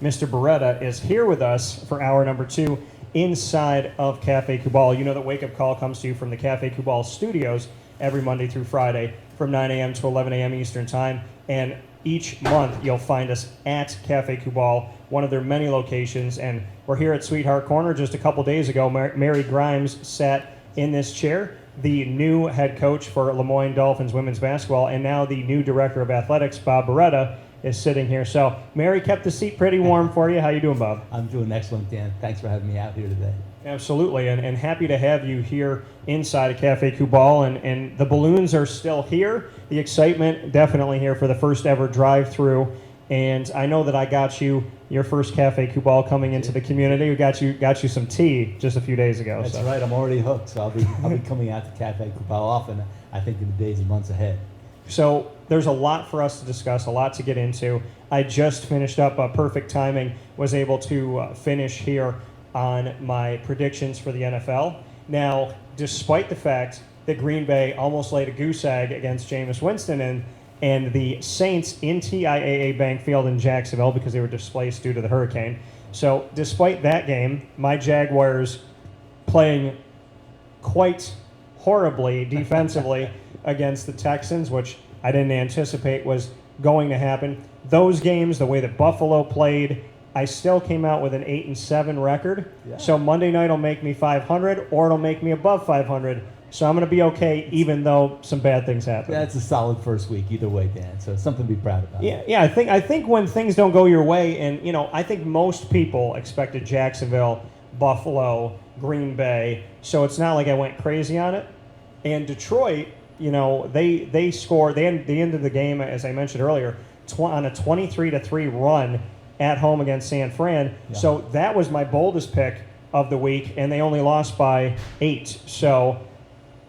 Mr. Beretta, is here with us for hour number 2 inside of Cafe Kubal. You know that Wake Up Call comes to you from the Cafe Kubal studios every Monday through Friday from 9 a.m. to 11 a.m. Eastern Time. And each month you'll find us at Cafe Kubal, one of their many locations. And we're here at Sweetheart Corner. Just a couple days ago, Mary Grimes sat in this chair, the new head coach for LeMoyne Dolphins women's basketball, and now the new director of athletics, Bob Beretta, is sitting here. So Mary kept the seat pretty warm for you. How you doing, Bob? I'm doing excellent, Dan. Thanks for having me out here today. Absolutely, and happy to have you here inside of Cafe Kubal, and the balloons are still here. The excitement definitely here for the first ever drive-through, and I know that I got you your first Cafe Kubal coming into the community. We got you some tea just a few days ago. That's right. I'm already hooked, so I'll be coming out to Cafe Kubal often, I think, in the days and months ahead. So there's a lot for us to discuss, a lot to get into. I just finished up perfect timing, was able to finish here on my predictions for the NFL. Now, despite the fact that Green Bay almost laid a goose egg against Jameis Winston and the Saints in TIAA Bank Field in Jacksonville because they were displaced due to the hurricane. So despite that game, my Jaguars playing quite horribly defensively against the Texans, which I didn't anticipate was going to happen. Those games, the way that Buffalo played, I still came out with an 8-7 record. Yeah. So Monday night will make me 500, or it'll make me above 500. So I'm going to be okay, even though some bad things happen. That's a solid first week either way, Dan. So it's something to be proud about. Yeah. I think when things don't go your way, and I think most people expected Jacksonville, Buffalo, Green Bay. So it's not like I went crazy on it. And Detroit, they scored. They ended the game, as I mentioned earlier, on a 23-3 run at home against San Fran. Yeah. So that was my boldest pick of the week, and they only lost by 8. So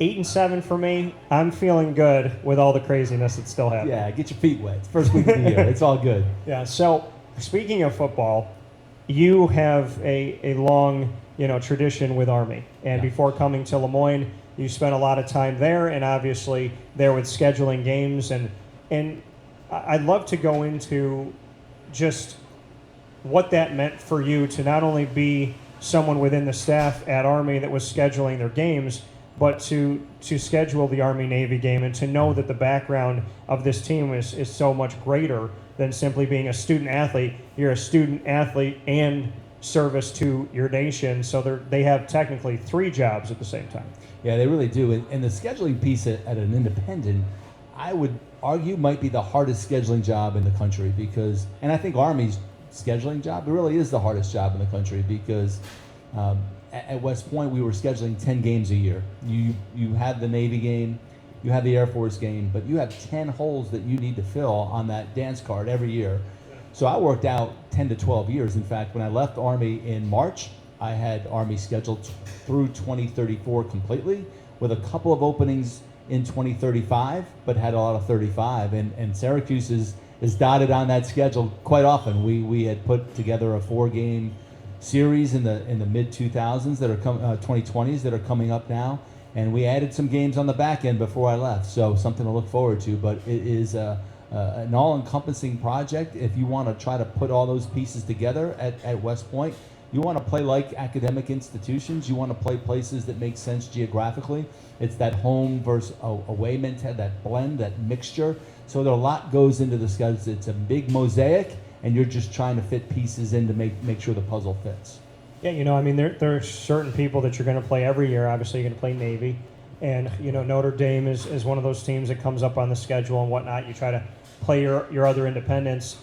8-7 for me. I'm feeling good with all the craziness that's still happening. Yeah, get your feet wet. It's first week of the year. It's all good. Yeah. So speaking of football, you have a long tradition with Army, and before coming to LeMoyne, you spent a lot of time there, and obviously there with scheduling games, and I'd love to go into just what that meant for you to not only be someone within the staff at Army that was scheduling their games, but to schedule the Army-Navy game and to know that the background of this team is so much greater than simply being a student athlete. You're a student athlete and service to your nation, so they have technically 3 jobs at the same time. Yeah, they really do. And the scheduling piece at an independent, I would argue, might be the hardest scheduling job in the country and I think Army's scheduling job, it really is the hardest job in the country because at West Point we were scheduling 10 games a year. You have the Navy game, you have the Air Force game, but you have 10 holes that you need to fill on that dance card every year. So I worked out 10 to 12 years. In fact, when I left Army in March, I had Army scheduled through 2034 completely with a couple of openings in 2035, but had a lot of 35. And Syracuse is dotted on that schedule quite often. We had put together a 4-game series in the mid-2000s that are 2020s that are coming up now, and we added some games on the back end before I left, so something to look forward to. But it is an all-encompassing project. If you want to try to put all those pieces together at West Point, you want to play like academic institutions. You want to play places that make sense geographically. It's that home versus away mentality, that blend, that mixture. So there a lot goes into the schedule. It's a big mosaic, and you're just trying to fit pieces in to make sure the puzzle fits. Yeah, there are certain people that you're going to play every year. Obviously, you're going to play Navy. And, Notre Dame is one of those teams that comes up on the schedule and whatnot. You try to play your other independents.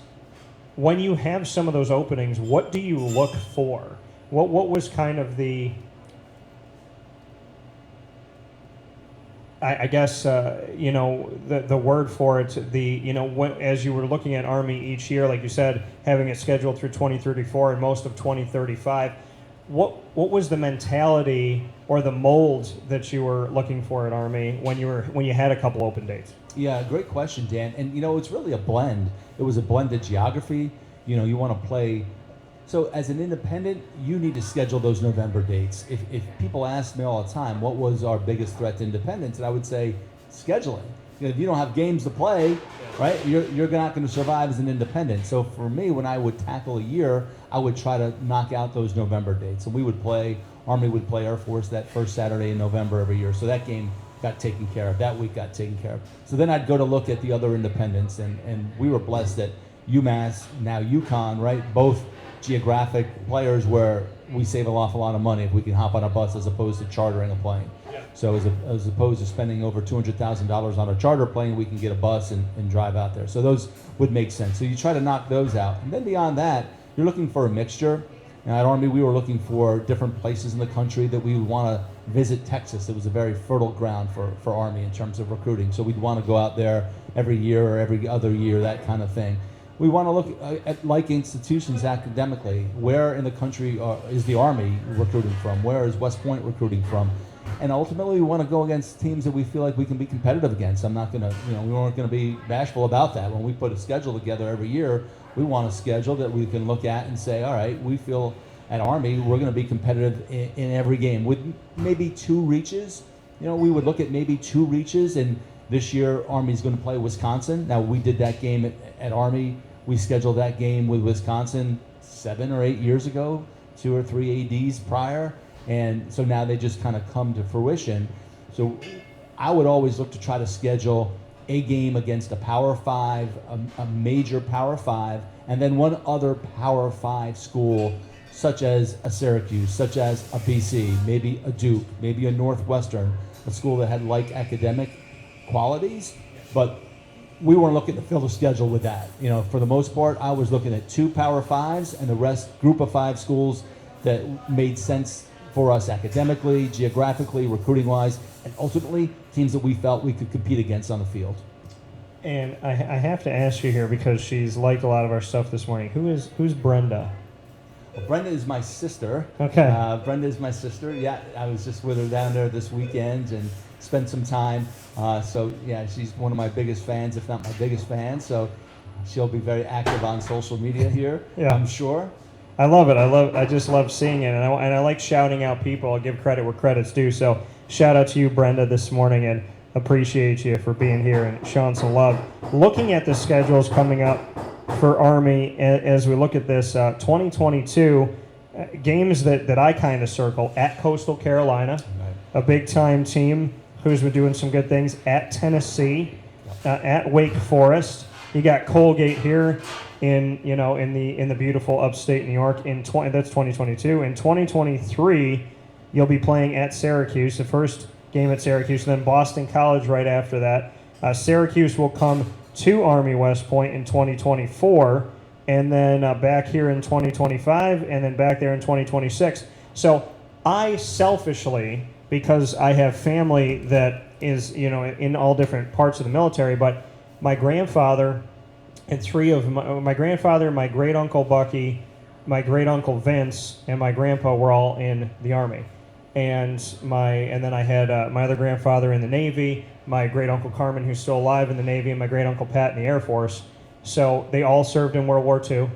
When you have some of those openings, what do you look for? What was kind of the, I guess, the word for it, as you were looking at Army each year, like you said, having it scheduled through 2034 and most of 2035, what was the mentality or the mold that you were looking for at Army when you had a couple open dates? Yeah, great question, Dan. And it's really a blend. It was a blend of geography. You want to play. So as an independent, you need to schedule those November dates. If people ask me all the time, what was our biggest threat to independence, and I would say scheduling. If you don't have games to play, right? You're not going to survive as an independent. So for me, when I would tackle a year, I would try to knock out those November dates. And we would play, Army would play Air Force that first Saturday in November every year. So that game got taken care of. That week got taken care of. So then I'd go to look at the other independents, and we were blessed that UMass, now UConn, right? Both geographic players where we save an awful lot of money if we can hop on a bus as opposed to chartering a plane. Yeah. So as opposed to spending over $200,000 on a charter plane, we can get a bus and drive out there. So those would make sense. So you try to knock those out. And then beyond that, you're looking for a mixture. And at Army, we were looking for different places in the country that we would want to visit. Texas. It was a very fertile ground for Army in terms of recruiting. So we'd want to go out there every year or every other year, that kind of thing. We want to look at like institutions academically. Where in the country is the Army recruiting from? Where is West Point recruiting from? And ultimately, we want to go against teams that we feel like we can be competitive against. I'm not going to, we weren't going to be bashful about that. When we put a schedule together every year, we want a schedule that we can look at and say, all right, we feel at Army we're going to be competitive in every game with maybe 2 reaches. We would look at maybe 2 reaches, and this year Army's going to play Wisconsin. Now, we did that game at Army. We scheduled that game with Wisconsin 7 or 8 years ago, 2 or 3 ADs prior. And so now they just kind of come to fruition. So I would always look to try to schedule a game against a Power 5, a major Power 5, and then one other Power 5 school, such as a Syracuse, such as a BC, maybe a Duke, maybe a Northwestern, a school that had like academic qualities, but we weren't looking to fill the schedule with that. For the most part, I was looking at 2 Power 5s and the rest group of 5 schools that made sense for us academically, geographically, recruiting-wise, and ultimately teams that we felt we could compete against on the field. And I have to ask you here, because she's liked a lot of our stuff this morning. Who's Brenda? Well, Brenda is my sister. Okay. Brenda is my sister. Yeah, I was just with her down there this weekend and spent some time. So yeah, she's one of my biggest fans, if not my biggest fan. So she'll be very active on social media here, Yeah. I'm sure. I love it. I just love seeing it, and I like shouting out people. I'll give credit where credit's due. So shout out to you, Brenda, this morning, and appreciate you for being here and showing some love. Looking at the schedules coming up for Army as we look at this 2022 games that I kind of circle: at Coastal Carolina, Right. a big time team who's been doing some good things; at Tennessee, at Wake Forest. You got Colgate here in the beautiful upstate New York that's 2022. In 2023, you'll be playing at Syracuse, the first game at Syracuse, and then Boston College right after that. Syracuse will come to Army West Point in 2024, and then back here in 2025, and then back there in 2026. So I selfishly, because I have family that is in all different parts of the military, but my grandfather and 3 of my grandfather, my great uncle Bucky, my great uncle Vince, and my grandpa were all in the Army, and then I had my other grandfather in the Navy, my great uncle Carmen, who's still alive, in the Navy, and my great uncle Pat in the Air Force. So they all served in World War II.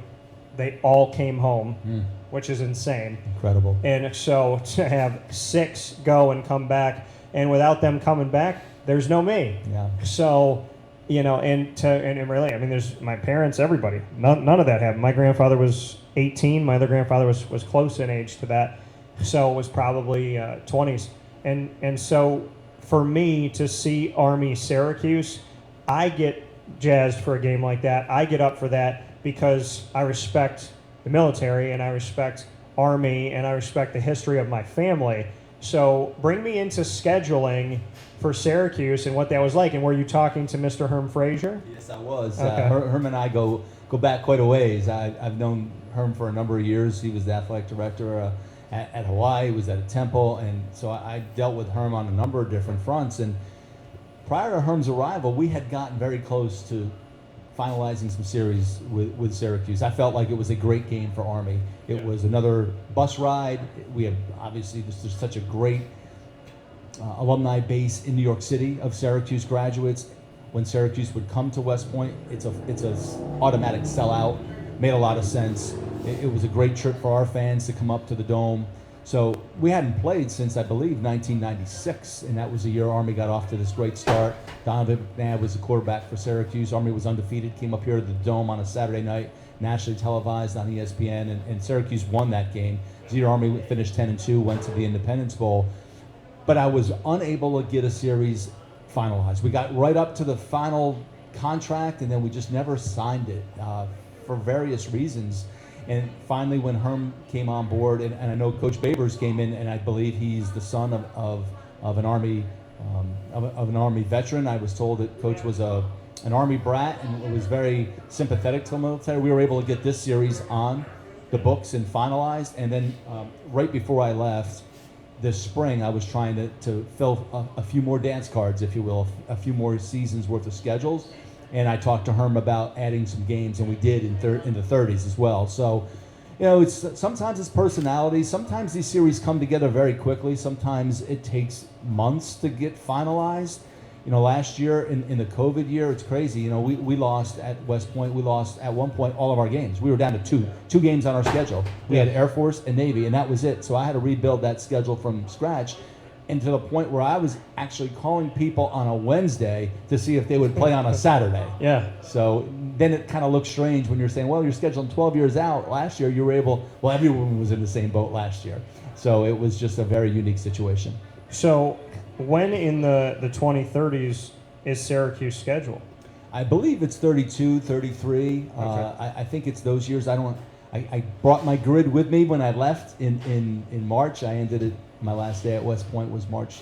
They all came home, which is insane. Incredible. And so to have 6 go and come back, and without them coming back, there's no me. Yeah. So, and really, there's my parents, everybody. None of that happened. My grandfather was 18. My other grandfather was close in age to that, so it was probably 20s. And so for me to see Army Syracuse, I get jazzed for a game like that. I get up for that because I respect the military, and I respect Army, and I respect the history of my family. So bring me into scheduling for Syracuse and what that was like. And were you talking to Mr. Herm Frazier? Yes, I was. Okay. Herm and I go back quite a ways. I've known Herm for a number of years. He was the athletic director at Hawaii. He was at a Temple, and so I dealt with Herm on a number of different fronts. And prior to Herm's arrival, we had gotten very close to finalizing some series with Syracuse. I felt like it was a great game for Army. It was another bus ride. We have obviously there's such a great alumni base in New York City of Syracuse graduates. When Syracuse would come to West Point, it's a automatic sellout. Made a lot of sense. It was a great trip for our fans to come up to the Dome. So we hadn't played since, I believe, 1996, and that was the year Army got off to this great start. Donovan McNabb was the quarterback for Syracuse. Army was undefeated, came up here to the Dome on a Saturday night, nationally televised on ESPN, and Syracuse won that game. The year Army finished 10-2, went to the Independence Bowl. But I was unable to get a series finalized. We got right up to the final contract, and then we just never signed it for various reasons. And finally, when Herm came on board, and I know Coach Babers came in, and I believe he's the son of an Army of an Army veteran. I was told that Coach was an Army brat and was very sympathetic to the military. We were able to get this series on the books and finalized. And then right before I left this spring, I was trying to fill a few more dance cards, if you will, a few more seasons worth of schedules. And I talked to Herm about adding some games, and we did in the 30s as well. So, you know, sometimes it's personality. Sometimes these series come together very quickly. Sometimes it takes months to get finalized. You know, last year in the COVID year, it's crazy. You know, we lost at West Point. We lost at one point all of our games. We were down to two games on our schedule. We had Air Force and Navy, and that was it. So I had to rebuild that schedule from scratch. And to the point where I was actually calling people on a Wednesday to see if they would play on a Saturday. Yeah. So then it kind of looks strange when you're saying, well, you're scheduling 12 years out. Last year you were well, everyone was in the same boat last year. So it was just a very unique situation. So when in the 2030s is Syracuse scheduled? I believe it's 32, 33. Okay. I think it's those years. I brought my grid with me when I left in March. I ended it. My last day at West Point was March,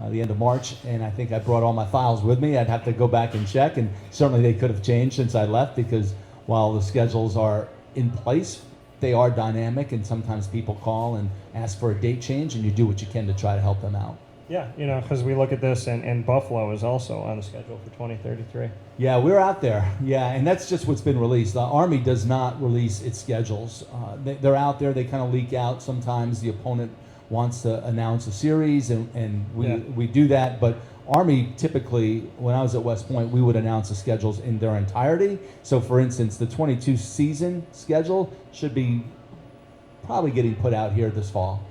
the end of March, and I think I brought all my files with me. I'd have to go back and check, and certainly they could have changed since I left, because while the schedules are in place, they are dynamic, and sometimes people call and ask for a date change, and you do what you can to try to help them out. Yeah, you know, because we look at this, and Buffalo is also on the schedule for 2033. Yeah, we're out there. Yeah, and that's just what's been released. The Army does not release its schedules. They're out there. They kind of leak out. Sometimes the opponent wants to announce a series, and we do that. But Army, typically, when I was at West Point, we would announce the schedules in their entirety. So, for instance, the 22 season schedule should be probably getting put out here this fall,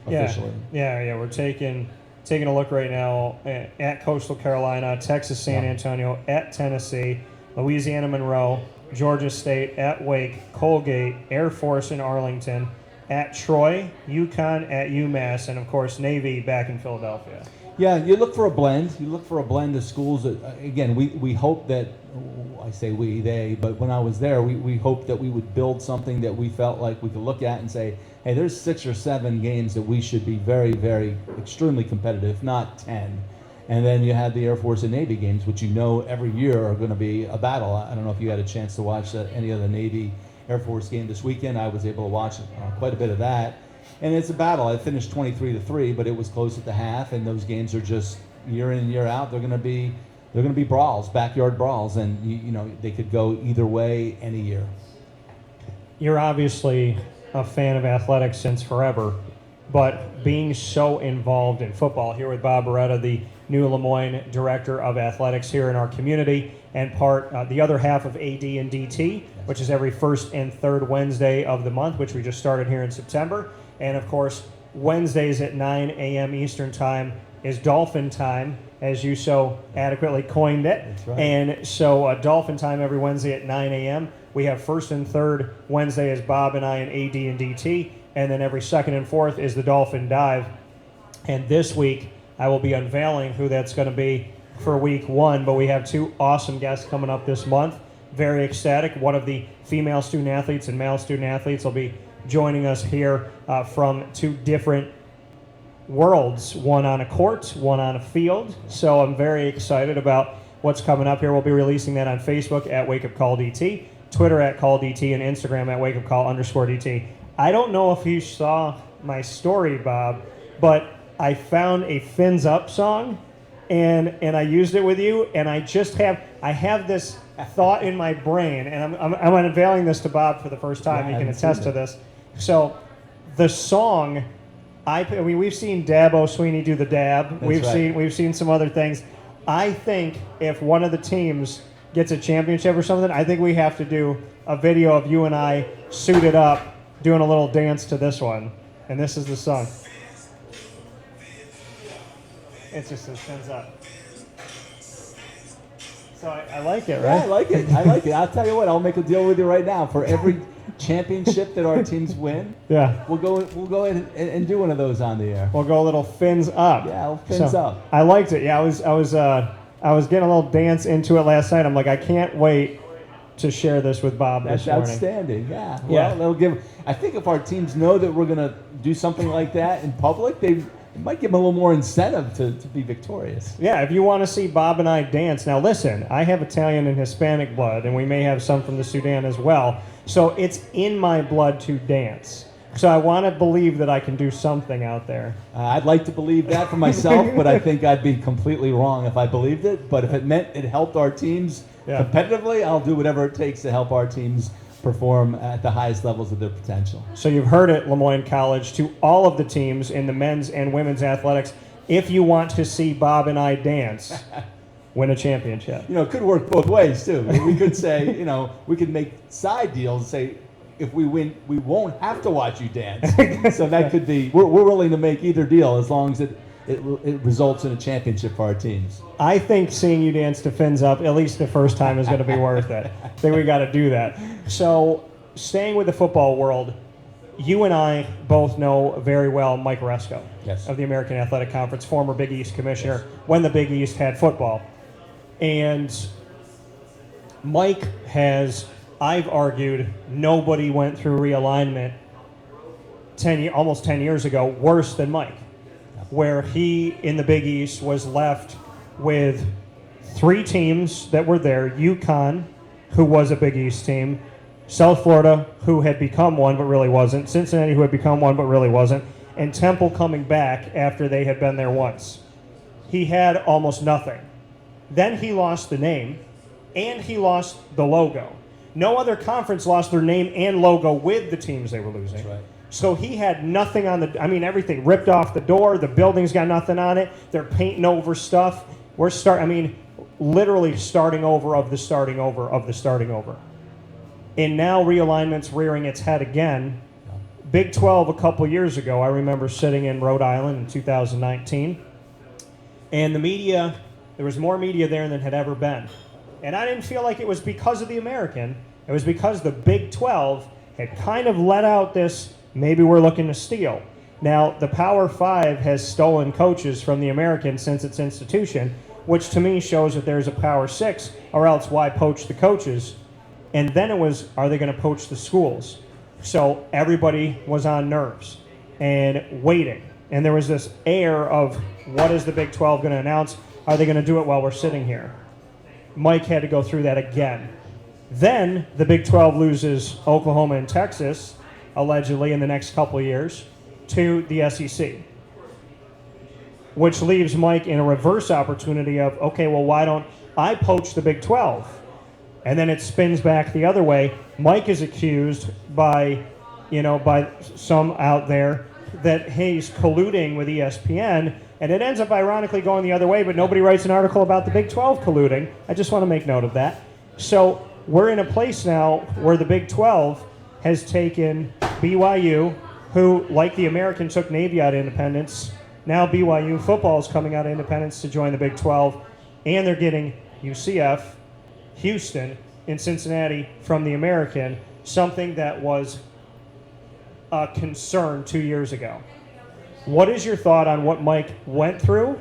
officially. Yeah. We're taking a look right now at Coastal Carolina, Texas San Antonio, at Tennessee, Louisiana Monroe, Georgia State, at Wake, Colgate, Air Force in Arlington, at Troy, UConn, at UMass, and of course Navy back in Philadelphia. Yeah, you look for a blend. You look for a blend of schools that, again, we hope that, I say they, but when I was there, we hoped that we would build something that we felt like we could look at and say, hey, there's 6 or 7 games that we should be very, very extremely competitive, if not 10. And then you had the Air Force and Navy games, which you know every year are going to be a battle. I don't know if you had a chance to watch any of the Navy Air Force game this weekend. I was able to watch quite a bit of that. And it's a battle. I finished 23-3, but it was close at the half, and those games are just year in and year out. They're going to be brawls, backyard brawls, and you know they could go either way any year. You're obviously a fan of athletics since forever, but being so involved in football, here with Bob Beretta, the new LeMoyne Director of Athletics here in our community, and the other half of AD and DT, which is every first and third Wednesday of the month, which we just started here in September. And of course, Wednesdays at 9 a.m. Eastern Time is Dolphin Time, as you so adequately coined it. That's right. And so Dolphin Time every Wednesday at 9 a.m. We have first and third Wednesday as Bob and I and AD and DT. And then every second and fourth is the Dolphin Dive. And this week, I will be unveiling who that's going to be for week 1. But we have 2 awesome guests coming up this month. Very ecstatic. One of the female student athletes and male student athletes will be joining us here from 2 different worlds, one on a court, one on a field. So I'm very excited about what's coming up here. We'll be releasing that on Facebook at Wake Up Call DT, Twitter at Call DT, and Instagram at Wake Up Call _DT. I don't know if you saw my story, Bob, but I found a Fins Up song, and I used it with you, and I have this thought in my brain, and I'm unveiling this to Bob for the first time. Yeah, he can attest to this. So the song, I mean, we've seen Dabo Sweeney do the dab. We've seen some other things. I think if one of the teams gets a championship or something, I think we have to do a video of you and I suited up doing a little dance to this one. And this is the song. It just says fins up. So I like it, right? Yeah, I like it. I like it. I'll tell you what. I'll make a deal with you right now. For every championship that our teams win, Yeah. we'll go ahead and do one of those on the air. We'll go a little fins up. Yeah, fins up. I liked it. Yeah, I was getting a little dance into it last night. I'm like, I can't wait to share this with Bob That's this morning. outstanding. Yeah. Well, Yeah. they'll give. I think if our teams know that we're going to do something like that in public, it might give them a little more incentive to be victorious. Yeah, if you want to see Bob and I dance. Now listen, I have Italian and Hispanic blood, and we may have some from the Sudan as well. So it's in my blood to dance. So I want to believe that I can do something out there. I'd like to believe that for myself, but I think I'd be completely wrong if I believed it. But if it meant it helped our teams competitively, I'll do whatever it takes to help our teams perform at the highest levels of their potential. So you've heard it, LeMoyne College, to all of the teams in the men's and women's athletics. If you want to see Bob and I dance, win a championship. It could work both ways, too. We could say, we could make side deals and say, if we win, we won't have to watch you dance. So that could be, we're willing to make either deal as long as it results in a championship for our teams. I think seeing you dance to fins up, at least the first time, is going to be worth it. I think we got to do that. So, staying with the football world, you and I both know very well Mike Aresco of the American Athletic Conference, former Big East commissioner when the Big East had football. And Mike has, I've argued, nobody went through realignment almost 10 years ago worse than Mike, where he, in the Big East, was left with 3 teams that were there: UConn, who was a Big East team; South Florida, who had become one but really wasn't; Cincinnati, who had become one but really wasn't; and Temple coming back after they had been there once. He had almost nothing. Then he lost the name, and he lost the logo. No other conference lost their name and logo with the teams they were losing. That's right. So he had nothing on everything ripped off the door. The building's got nothing on it. They're painting over stuff. Literally starting over of the starting over of the starting over. And now realignment's rearing its head again. Big 12 a couple years ago, I remember sitting in Rhode Island in 2019. And the media, there was more media there than had ever been. And I didn't feel like it was because of the American. It was because the Big 12 had kind of let out this, maybe we're looking to steal. Now, the Power 5 has stolen coaches from the American since its institution, which to me shows that there's a Power 6, or else why poach the coaches? And then it was, are they going to poach the schools? So everybody was on nerves and waiting. And there was this air of, what is the Big 12 going to announce? Are they going to do it while we're sitting here? Mike had to go through that again. Then the Big 12 loses Oklahoma and Texas, allegedly in the next couple of years, to the SEC, which leaves Mike in a reverse opportunity of, okay, well, why don't I poach the Big 12? And then it spins back the other way. Mike is accused by some out there that he's colluding with ESPN, and it ends up ironically going the other way, but nobody writes an article about the Big 12 colluding. I just want to make note of that. So we're in a place now where the Big 12 has taken BYU, who, like the American, took Navy out of independence. Now BYU football is coming out of independence to join the Big 12, and they're getting UCF, Houston, and Cincinnati from the American, something that was a concern 2 years ago. What is your thought on what Mike went through,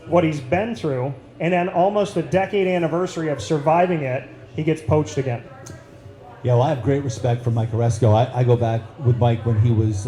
what he's been through, and then almost a decade anniversary of surviving it, he gets poached again? Yeah, well, I have great respect for Mike Aresco. I go back with Mike when he was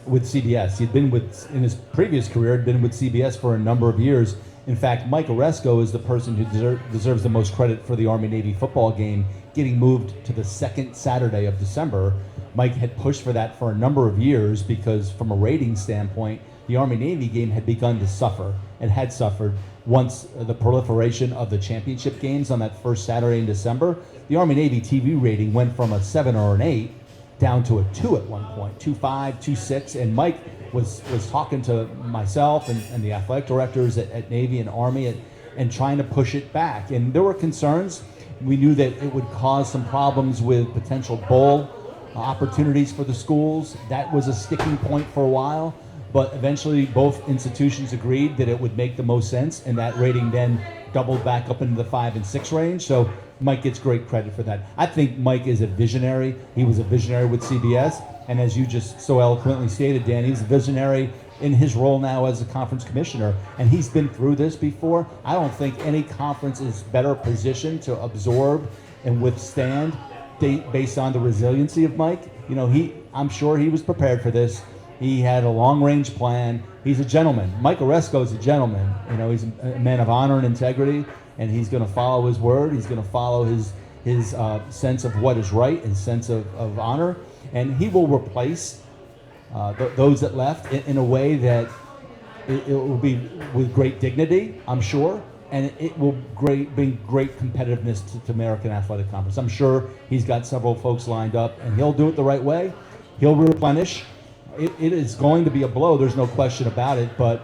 with CBS. He'd been in his previous career, had been with CBS for a number of years. In fact, Mike Aresco is the person who deserves the most credit for the Army-Navy football game getting moved to the second Saturday of December. Mike had pushed for that for a number of years because from a rating standpoint, the Army-Navy game had begun to suffer and had suffered once the proliferation of the championship games on that first Saturday in December. The Army-Navy TV rating went from a 7 or an 8 down to a 2 at one point, 2.5, 2.6, and Mike was talking to myself and the athletic directors at Navy and Army and trying to push it back. And there were concerns. We knew that it would cause some problems with potential bowl opportunities for the schools. That was a sticking point for a while, but eventually both institutions agreed that it would make the most sense, and that rating then doubled back up into the 5 and 6 range. So Mike gets great credit for that. I think Mike is a visionary. He was a visionary with CBS, and as you just so eloquently stated, Dan, he's a visionary in his role now as a conference commissioner, and he's been through this before. I don't think any conference is better positioned to absorb and withstand based on the resiliency of Mike. You know, I'm sure he was prepared for this. He had a long-range plan. He's a gentleman. Mike Aresco is a gentleman. You know, he's a man of honor and integrity, and he's going to follow his word. He's going to follow his sense of what is right, his sense of honor, and he will replace those that left in a way that it will be with great dignity, I'm sure, and it will bring great competitiveness to American Athletic Conference. I'm sure he's got several folks lined up, and he'll do it the right way. He'll replenish. It is going to be a blow. There's no question about it, but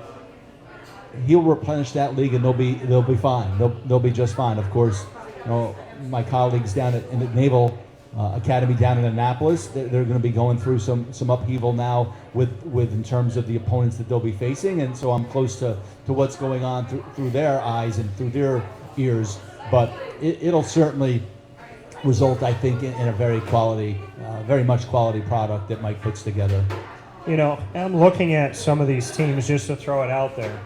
he'll replenish that league, and they'll be fine. They'll be just fine. Of course, you know, my colleagues down in the Naval Academy down in Annapolis, they're going to be going through some upheaval now with in terms of the opponents that they'll be facing, and so I'm close to what's going on through their eyes and through their ears. But it'll certainly result, I think, in a very much quality product that Mike puts together. You know, I'm looking at some of these teams just to throw it out there.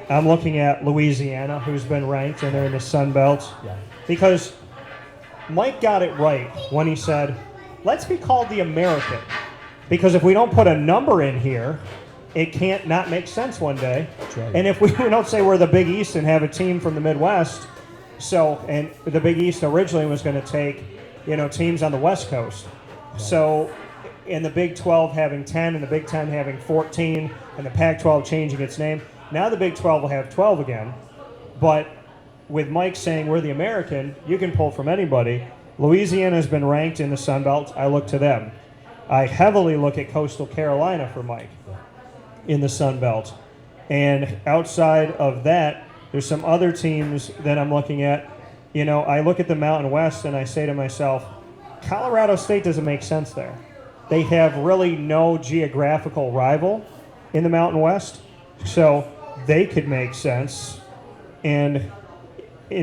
I'm looking at Louisiana, who's been ranked, and they're in the Sun Belt. Yeah. Because Mike got it right when he said, let's be called the American. Because if we don't put a number in here, it can't not make sense one day. That's right. And if we don't say we're the Big East and have a team from the Midwest, and the Big East originally was going to take, you know, teams on the West Coast. Right. So in the Big 12 having 10 and the Big 10 having 14 and the Pac-12 changing its name, now the Big 12 will have 12 again. But with Mike saying we're the American, you can pull from anybody. Louisiana has been ranked in the Sun Belt. I look to them. I heavily look at Coastal Carolina for Mike in the Sun Belt. And outside of that, there's some other teams that I'm looking at. You know, I look at the Mountain West and I say to myself, Colorado State doesn't make sense there. They have really no geographical rival in the Mountain West, so they could make sense. And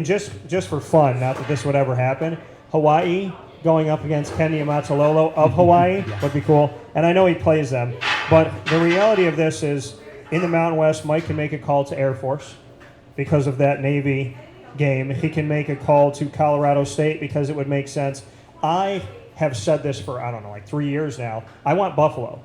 just for fun, not that this would ever happen, Hawaii going up against Kenya Matsalolo of Hawaii would be cool. And I know he plays them, but the reality of this is in the Mountain West, Mike can make a call to Air Force because of that Navy game. He can make a call to Colorado State because it would make sense. I have said this for, 3 years now. I want Buffalo.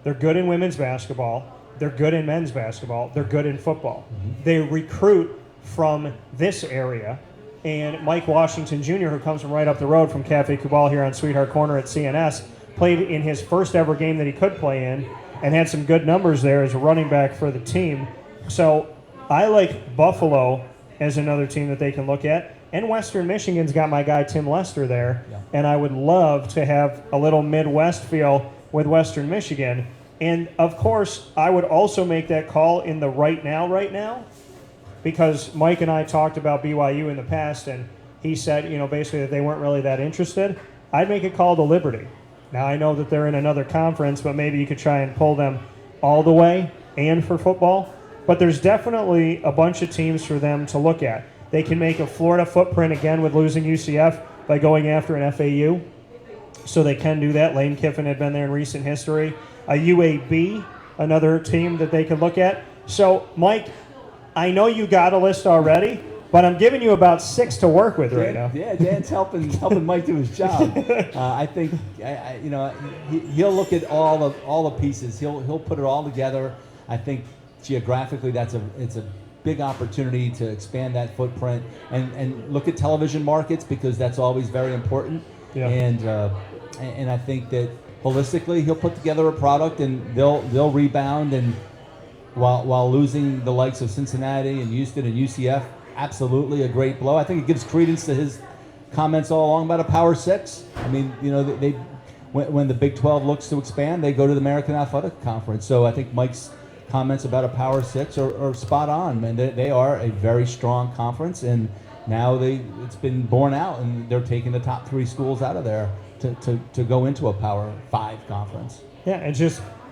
They're good in women's basketball. They're good in men's basketball. They're good in football. Mm-hmm. They recruit from this area. And Mike Washington Jr., who comes from right up the road from Cafe Kubal here on Sweetheart Corner at CNS, played in his first ever game that he could play in and had some good numbers there as a running back for the team. So I like Buffalo as another team that they can look at. And Western Michigan's got my guy Tim Lester there. Yeah. And I would love to have a little Midwest feel with Western Michigan. And, of course, I would also make that call in the right now, because Mike and I talked about BYU in the past, and he said, basically that they weren't really that interested. I'd make a call to Liberty. Now, I know that they're in another conference, but maybe you could try and pull them all the way and for football. But there's definitely a bunch of teams for them to look at. They can make a Florida footprint again with losing UCF by going after an FAU. So they can do that. Lane Kiffin had been there in recent history. A UAB, another team that they could look at. So, Mike, I know you got a list already, but I'm giving you about 6 to work with right now. Yeah, Dan's helping Mike do his job. I think he'll look at all the pieces. He'll put it all together. I think geographically it's a big opportunity to expand that footprint and look at television markets, because that's always very important. Yeah. And I think that holistically he'll put together a product and they'll rebound, and while losing the likes of Cincinnati and Houston and UCF, absolutely a great blow. I think it gives credence to his comments all along about a Power 6. I mean, when the Big 12 looks to expand, they go to the American Athletic Conference. So I think Mike's comments about a Power 6 are spot on, man. They are a very strong conference, and now it's been borne out, and they're taking the top 3 schools out of there to go into a Power 5 conference. Yeah,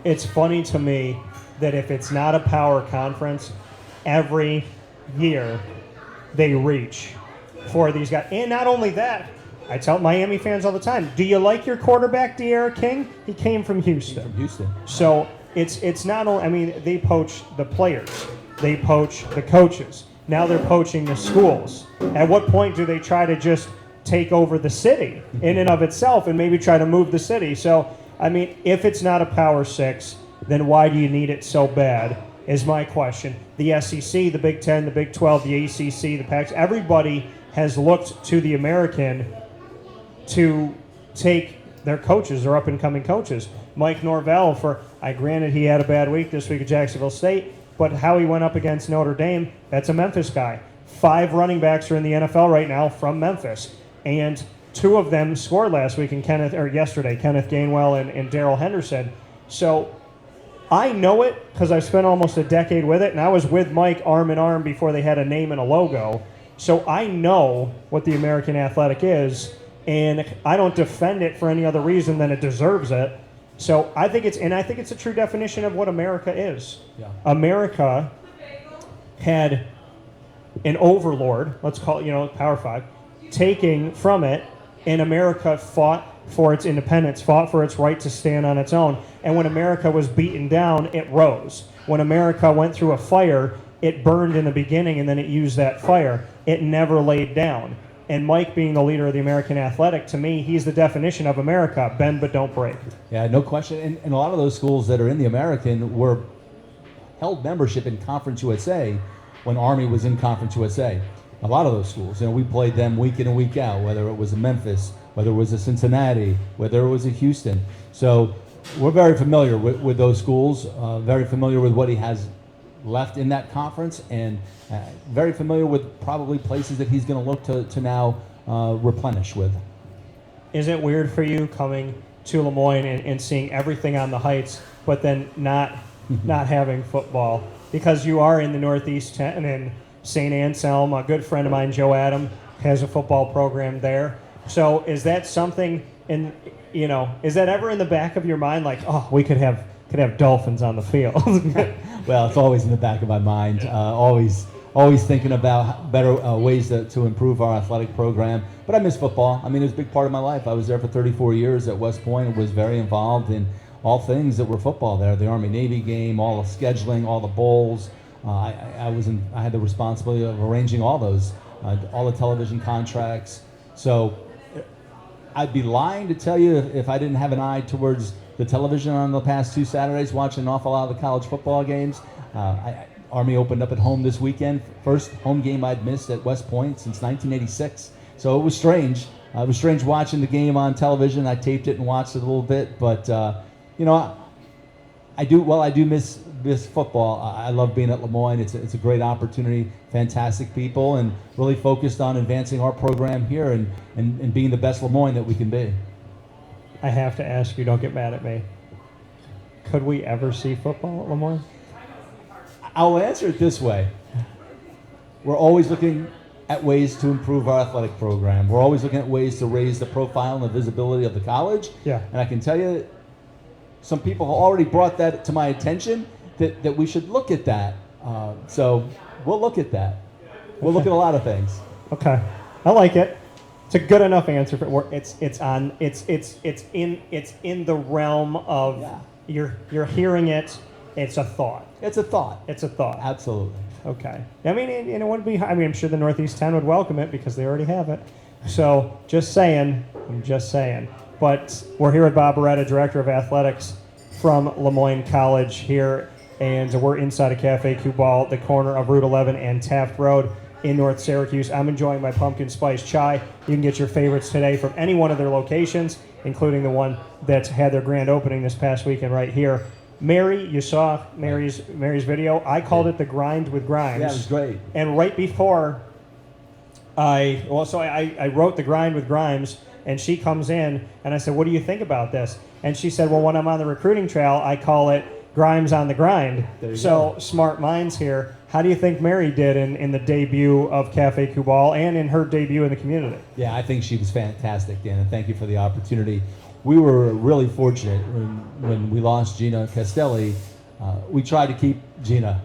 it's funny to me that if it's not a power conference, every year they reach for these guys. And not only that, I tell Miami fans all the time, do you like your quarterback, De'Ara King? He came from Houston. So it's not only, I mean, they poach the players. They poach the coaches. Now they're poaching the schools. At what point do they try to just take over the city in and of itself and maybe try to move the city? So, I mean, if it's not a Power 6, then why do you need it so bad, is my question. The SEC, the Big 10, the Big 12, the ACC, the PAC, everybody has looked to the American to take their coaches, their up-and-coming coaches. Mike Norvell, granted he had a bad week this week at Jacksonville State, but how he went up against Notre Dame, that's a Memphis guy. 5 running backs are in the NFL right now from Memphis, and 2 of them scored last week yesterday, Kenneth Gainwell and Darrell Henderson. So I know it because I spent almost a decade with it, and I was with Mike arm in arm before they had a name and a logo. So I know what the American Athletic is, and I don't defend it for any other reason than it deserves it. So I think it's a true definition of what America is. Yeah. America had an overlord, let's call it, Power 5, taking from it, and America fought for its independence, fought for its right to stand on its own. And when America was beaten down, it rose. When America went through a fire, it burned in the beginning, and then it used that fire. It never laid down. And Mike, being the leader of the American Athletic, to me, he's the definition of America. Bend but don't break. Yeah, no question. And a lot of those schools that are in the American were held membership in Conference USA when Army was in Conference USA. A lot of those schools, we played them week in and week out, whether it was a Memphis, whether it was a Cincinnati, whether it was a Houston. So we're very familiar with those schools, very familiar with what he has left in that conference, and very familiar with probably places that he's going to look to now replenish with. Is it weird for you coming to LeMoyne and seeing everything on the Heights, but then not having football? Because you are in the Northeast 10 and St. Anselm. A good friend of mine, Joe Adam, has a football program there. So is that something is that ever in the back of your mind, like, oh, we could have Dolphins on the field? Well, it's always in the back of my mind. Always thinking about better ways to improve our athletic program. But I miss football. I mean, it's a big part of my life. I was there for 34 years at West Point and was very involved in all things that were football there. The Army-Navy game, all the scheduling, all the bowls. I had the responsibility of arranging all those, all the television contracts. So I'd be lying to tell you if I didn't have an eye towards the television on the past 2 Saturdays, watching an awful lot of the college football games. Army opened up at home this weekend. First home game I'd missed at West Point since 1986. So it was strange. It was strange watching the game on television. I taped it and watched it a little bit. But, I do miss football. I love being at LeMoyne. It's a great opportunity, fantastic people, and really focused on advancing our program here and being the best LeMoyne that we can be. I have to ask you, don't get mad at me. Could we ever see football at LeMoyne? I'll answer it this way. We're always looking at ways to improve our athletic program. We're always looking at ways to raise the profile and the visibility of the college. Yeah. And I can tell you, some people have already brought that to my attention, that we should look at that. So we'll look at that. We'll look at a lot of things. Okay. I like it. It's a good enough answer for it's in the realm of you're hearing it. It's a thought. It's a thought. It's a thought. Absolutely. Okay. I mean, it wouldn't be. I mean, I'm sure the Northeast 10 would welcome it because they already have it. So just saying. I'm just saying. But we're here with Bob Beretta, Director of Athletics from LeMoyne College here, and we're inside a Cafe Kubal, the corner of Route 11 and Taft Road in North Syracuse. I'm enjoying my pumpkin spice chai. You can get your favorites today from any one of their locations, including the one that's had their grand opening this past weekend right here. Mary, you saw Mary's video. I called it the Grind with Grimes. Yeah, it was great. And right before I wrote the Grind with Grimes, and she comes in, and I said, what do you think about this? And she said, well, when I'm on the recruiting trail, I call it Grimes on the grind. There you So go. smart minds here. How do you think Mary did in the debut of Cafe Kubal and in her debut in the community? Yeah, I think she was fantastic, Dan, and thank you for the opportunity. We were really fortunate when we lost Gina Castelli. We tried to keep Gina.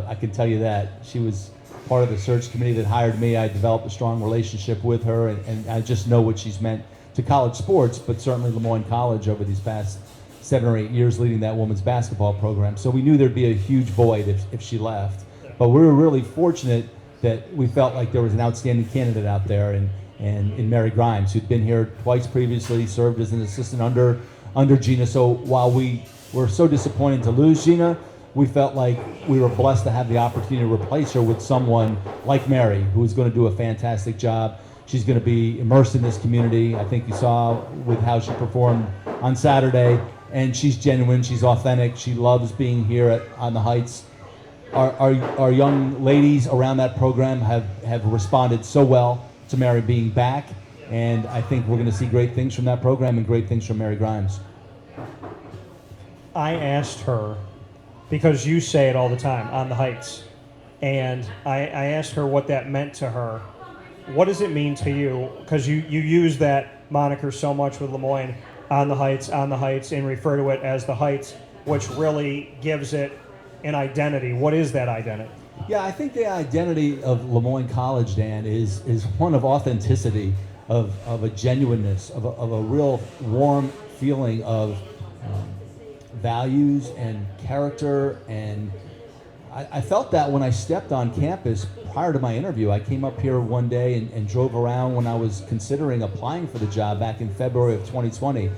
I can tell you that. She was part of the search committee that hired me. I developed a strong relationship with her, and I just know what she's meant to college sports, but certainly LeMoyne College over these past 7 or 8 years leading that women's basketball program. So we knew there'd be a huge void if she left. But we were really fortunate that we felt like there was an outstanding candidate out there, and in Mary Grimes, who'd been here twice previously, served as an assistant under Gina. So while we were so disappointed to lose Gina, we felt like we were blessed to have the opportunity to replace her with someone like Mary, who is going to do a fantastic job. She's going to be immersed in this community. I think you saw with how she performed on Saturday, and she's genuine, she's authentic, she loves being here on the Heights. Our young ladies around that program have responded so well to Mary being back, and I think we're going to see great things from that program and great things from Mary Grimes. I asked her, because you say it all the time, on the Heights, and I asked her what that meant to her. What does it mean to you? Because you use that moniker so much with LeMoyne, on the Heights, and refer to it as the Heights, which really gives it an identity. What is that identity? Yeah, I think the identity of LeMoyne College, Dan, is one of authenticity, of a genuineness, of a real warm feeling of values and character. And I felt that when I stepped on campus prior to my interview. I came up here one day and drove around when I was considering applying for the job back in February of 2020.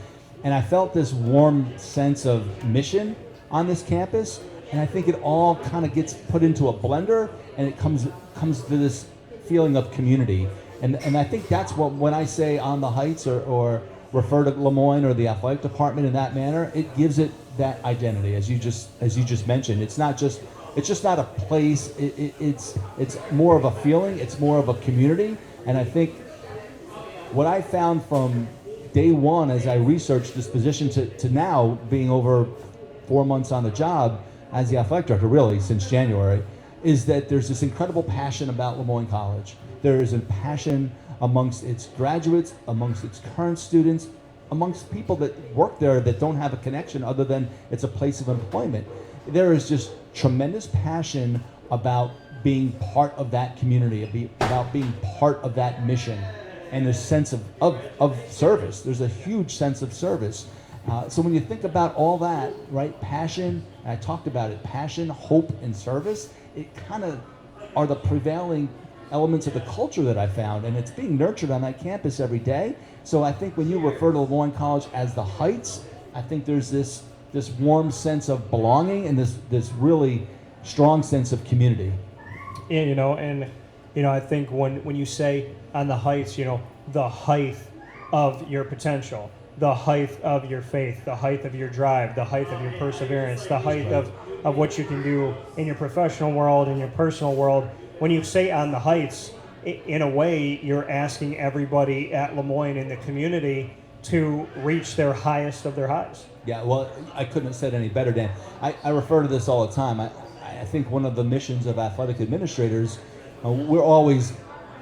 And I felt this warm sense of mission on this campus. And I think it all kind of gets put into a blender, and it comes to this feeling of community. And I think that's what, when I say on the Heights or refer to LeMoyne or the athletic department in that manner, it gives it that identity, as you just mentioned. It's just not a place. It's more of a feeling. It's more of a community. And I think what I found from day one as I researched this position to now being over 4 months on the job as the athletic director, really since January, is that there's this incredible passion about LeMoyne College. There is a passion amongst its graduates, amongst its current students, amongst people that work there that don't have a connection other than it's a place of employment. There is just tremendous passion about being part of that community, about being part of that mission, and a sense of service. There's a huge sense of service. So when you think about all that, right, passion, and I talked about it, passion, hope, and service, it kind of are the prevailing elements of the culture that I found, and it's being nurtured on that campus every day. So I think when you refer to LeMoyne College as the Heights, I think there's this warm sense of belonging and this really strong sense of community. Yeah, I think when you say on the Heights, the height of your potential, the height of your faith, the height of your drive, the height of your perseverance, the height of what you can do in your professional world, in your personal world. When you say on the Heights, in a way, you're asking everybody at LeMoyne in the community to reach their highest of their highs. Yeah, well, I couldn't have said any better, Dan. I refer to this all the time. I think one of the missions of athletic administrators, we're always,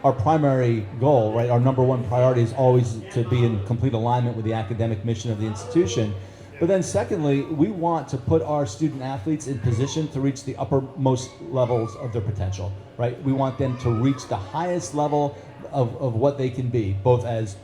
our primary goal, right, our number one priority is always to be in complete alignment with the academic mission of the institution. But then secondly, we want to put our student athletes in position to reach the uppermost levels of their potential, right? We want them to reach the highest level of what they can be, both as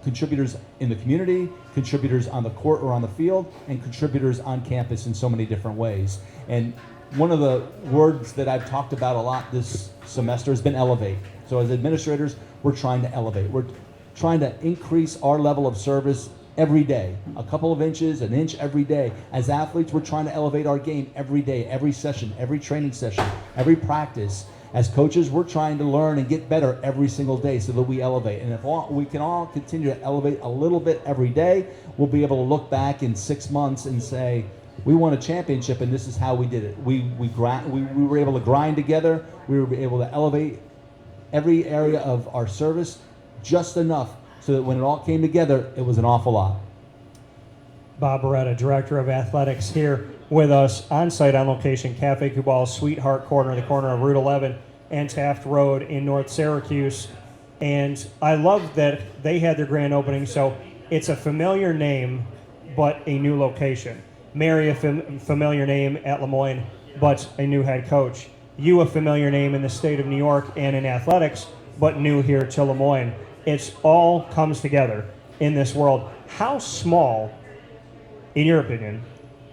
contributors in the community, contributors on the court or on the field, and contributors on campus in so many different ways. And one of the words that I've talked about a lot this semester has been elevate. So as administrators, we're trying to elevate. We're trying to increase our level of service every day, a couple of inches, an inch every day. As athletes, we're trying to elevate our game every day, every session, every training session, every practice. As coaches, we're trying to learn and get better every single day so that we elevate. And if we can all continue to elevate a little bit every day, we'll be able to look back in 6 months and say, we won a championship and this is how we did it. We were able to grind together. We were able to elevate every area of our service just enough so that when it all came together, it was an awful lot. Bob Beretta, Director of Athletics here with us on site on location, Cafe Kubal, Sweetheart Corner, the corner of Route 11 and Taft Road in North Syracuse. And I love that they had their grand opening. So it's a familiar name, but a new location. Mary, a familiar name at LeMoyne, but a new head coach. You, a familiar name in the state of New York and in athletics, but new here to LeMoyne. It's all comes together in this world. How small, in your opinion,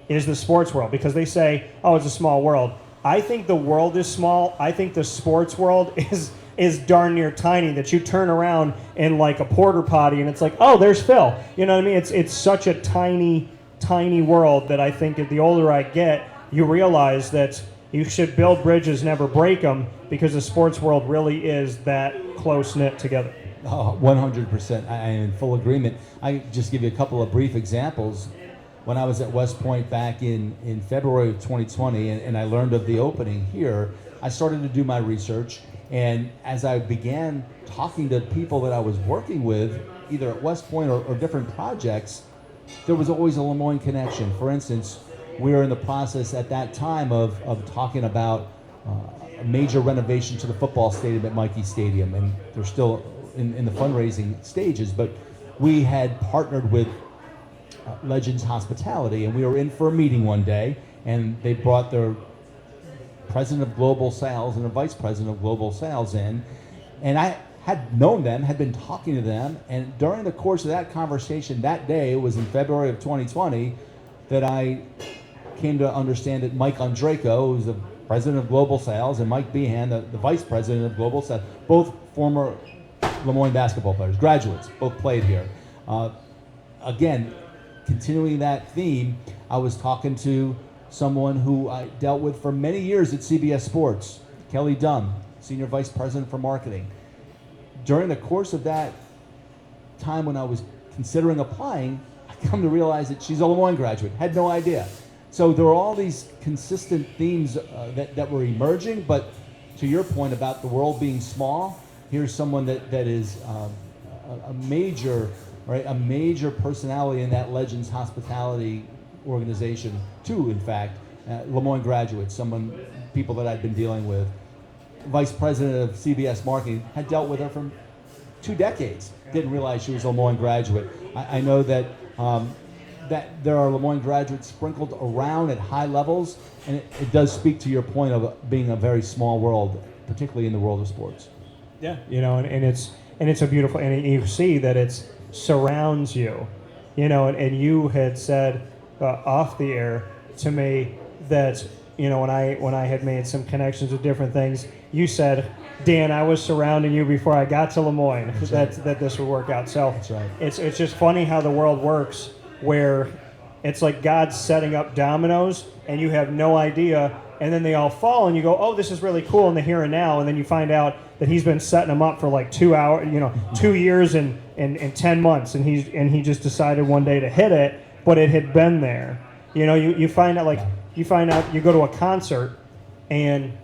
is the sports world? Because they say, oh, it's a small world. I think the world is small. I think the sports world is darn near tiny, that you turn around in like a porter potty and it's like, oh, there's Phil. You know what I mean? It's such a tiny world that I think that the older I get, you realize that you should build bridges, never break them, because the sports world really is that close-knit together. Oh, 100%. I am in full agreement. I just give you a couple of brief examples. When I was at West Point back in February of 2020, and I learned of the opening here, I started to do my research. And as I began talking to people that I was working with, either at West Point or different projects, there was always a LeMoyne connection. For instance, we were in the process at that time of talking about a major renovation to the football stadium at Mikey Stadium, and they're still in the fundraising stages, but we had partnered with Legends Hospitality, and we were in for a meeting one day, and they brought their president of global sales and a vice president of global sales in, and I had known them, had been talking to them, and during the course of that conversation that day, it was in February of 2020, that I came to understand that Mike Ondrako, who's the president of global sales, and Mike Behan, the vice president of global sales, both former LeMoyne basketball players, graduates, both played here. Again, continuing that theme, I was talking to someone who I dealt with for many years at CBS Sports, Kelly Dunn, senior vice president for marketing. During the course of that time when I was considering applying, I come to realize that she's a LeMoyne graduate. Had no idea. So there were all these consistent themes that were emerging, but to your point about the world being small, here's someone that is a major personality in that Legends Hospitality organization, too, in fact, LeMoyne graduates, people that I'd been dealing with. Vice president of CBS Marketing, had dealt with her for 2 decades. Didn't realize she was a LeMoyne graduate. I know that that there are LeMoyne graduates sprinkled around at high levels, and it does speak to your point of being a very small world, particularly in the world of sports. Yeah, and it's a beautiful, and you see that it surrounds you, and you had said off the air to me that when I had made some connections with different things, you said, Dan, I was surrounding you before I got to LeMoyne, that this would work out. So that's right. It's just funny how the world works, where it's like God's setting up dominoes and you have no idea, and then they all fall and you go, oh, this is really cool in the here and now, and then you find out that he's been setting them up for like 2 hours, 2 years and 10 months, and he just decided one day to hit it, but it had been there. You find out you go to a concert and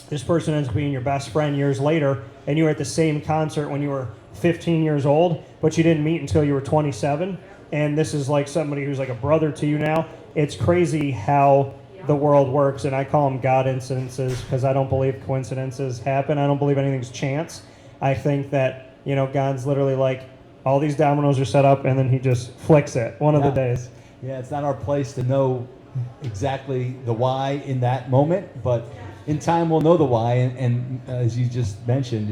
this person ends up being your best friend years later, and you were at the same concert when you were 15 years old, but you didn't meet until you were 27, and this is like somebody who's like a brother to you now. It's crazy how the world works, and I call them God incidences because I don't believe coincidences happen. I don't believe anything's chance. I think that, God's literally like, all these dominoes are set up, and then he just flicks it one of the days. Yeah, it's not our place to know exactly the why in that moment, but in time we'll know the why, and as you just mentioned,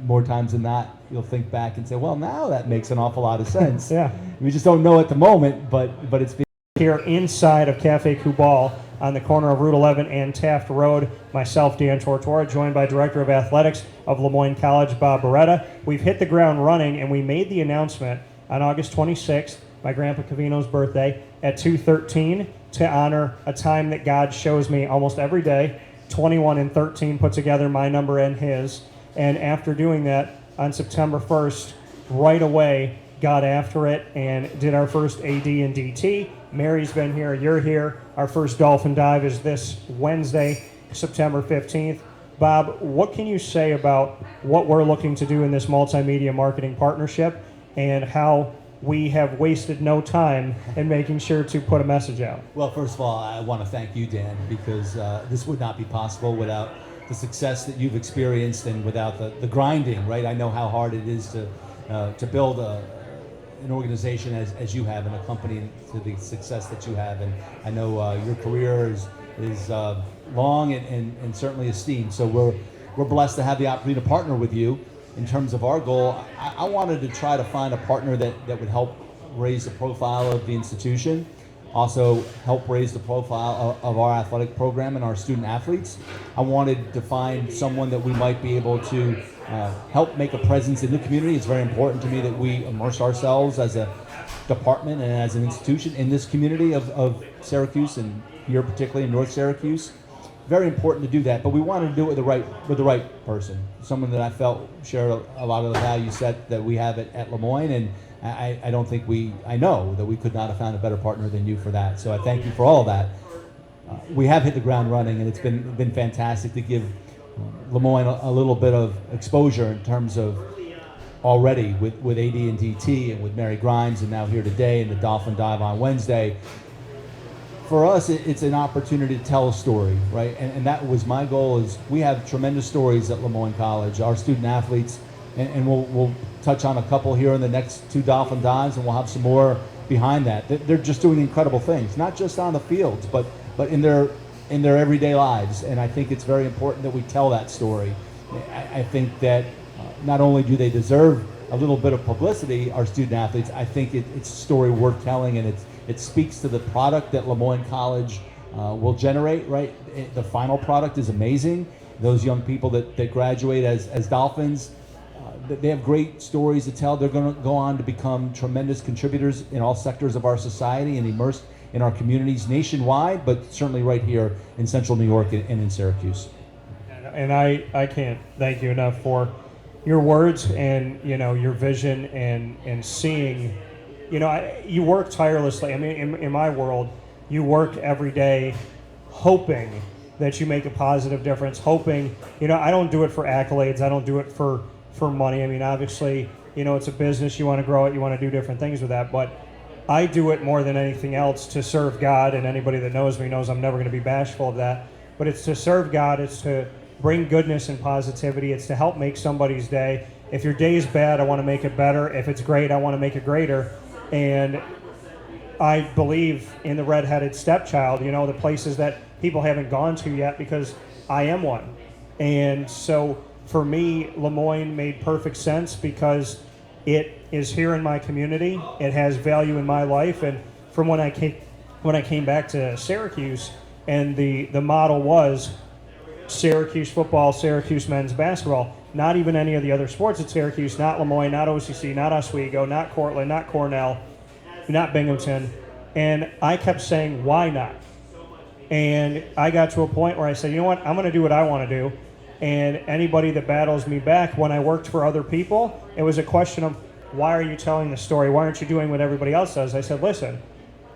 more times than not, you'll think back and say, well, now that makes an awful lot of sense. Yeah. We just don't know at the moment, but it's here inside of Cafe Kubal on the corner of Route 11 and Taft Road. Myself, Dan Tortora, joined by Director of Athletics of LeMoyne College, Bob Beretta. We've hit the ground running, and we made the announcement on August 26th, my Grandpa Cavino's birthday, at 2:13 to honor a time that God shows me almost every day. 21 and 13 put together my number and his. And after doing that, on September 1st, right away, got after it and did our first AD and DT. Mary's been here, you're here. Our first Dolphin Dive is this Wednesday, September 15th. Bob, what can you say about what we're looking to do in this multimedia marketing partnership and how we have wasted no time in making sure to put a message out. Well, first of all, I want to thank you, Dan, because this would not be possible without the success that you've experienced and without the grinding, right? I know how hard it is to build an organization as you have and a company to the success that you have. And I know your career is long and certainly esteemed. So we're blessed to have the opportunity to partner with you. In terms of our goal, I wanted to try to find a partner that would help raise the profile of the institution, also help raise the profile of our athletic program and our student athletes. I wanted to find someone that we might be able to help make a presence in the community. It's very important to me that we immerse ourselves as a department and as an institution in this community of Syracuse, and here particularly in North Syracuse. Very important to do that, but we wanted to do it with the right person, someone that I felt shared a lot of the value set that we have at LeMoyne, and I know that we could not have found a better partner than you for that. So I thank you for all of that. We have hit the ground running, and it's been fantastic to give LeMoyne a little bit of exposure in terms of already with AD&DT and with Mary Grimes, and now here today in the Dolphin Dive on Wednesday. For us, it's an opportunity to tell a story, right? And that was my goal. Is we have tremendous stories at LeMoyne College. Our student athletes, and we'll touch on a couple here in the next two Dolphin Dives, and we'll have some more behind that. They're just doing incredible things, not just on the fields, but in their everyday lives. And I think it's very important that we tell that story. I think that not only do they deserve a little bit of publicity, our student athletes, I think it's a story worth telling, and it speaks to the product that LeMoyne College will generate, right? The final product is amazing. Those young people that graduate as Dolphins, they have great stories to tell. They're going to go on to become tremendous contributors in all sectors of our society and immersed in our communities nationwide, but certainly right here in Central New York and in Syracuse. And I can't thank you enough for your words and your vision and seeing. You work tirelessly. I mean, in my world, you work every day hoping that you make a positive difference, hoping, I don't do it for accolades. I don't do it for money. I mean, obviously, it's a business. You want to grow it. You want to do different things with that. But I do it more than anything else to serve God, and anybody that knows me knows I'm never going to be bashful of that. But it's to serve God. It's to bring goodness and positivity. It's to help make somebody's day. If your day is bad, I want to make it better. If it's great, I want to make it greater. And I believe in the redheaded stepchild, the places that people haven't gone to yet, because I am one. And so for me, LeMoyne made perfect sense because it is here in my community. It has value in my life. And from when I came back to Syracuse, and the model was Syracuse football, Syracuse men's basketball, not even any of the other sports at Syracuse, not LeMoyne, not OCC, not Oswego, not Cortland, not Cornell, not Binghamton. And I kept saying, why not? And I got to a point where I said, you know what, I'm going to do what I want to do. And anybody that battles me back, when I worked for other people, it was a question of, why are you telling the story? Why aren't you doing what everybody else does? I said, listen,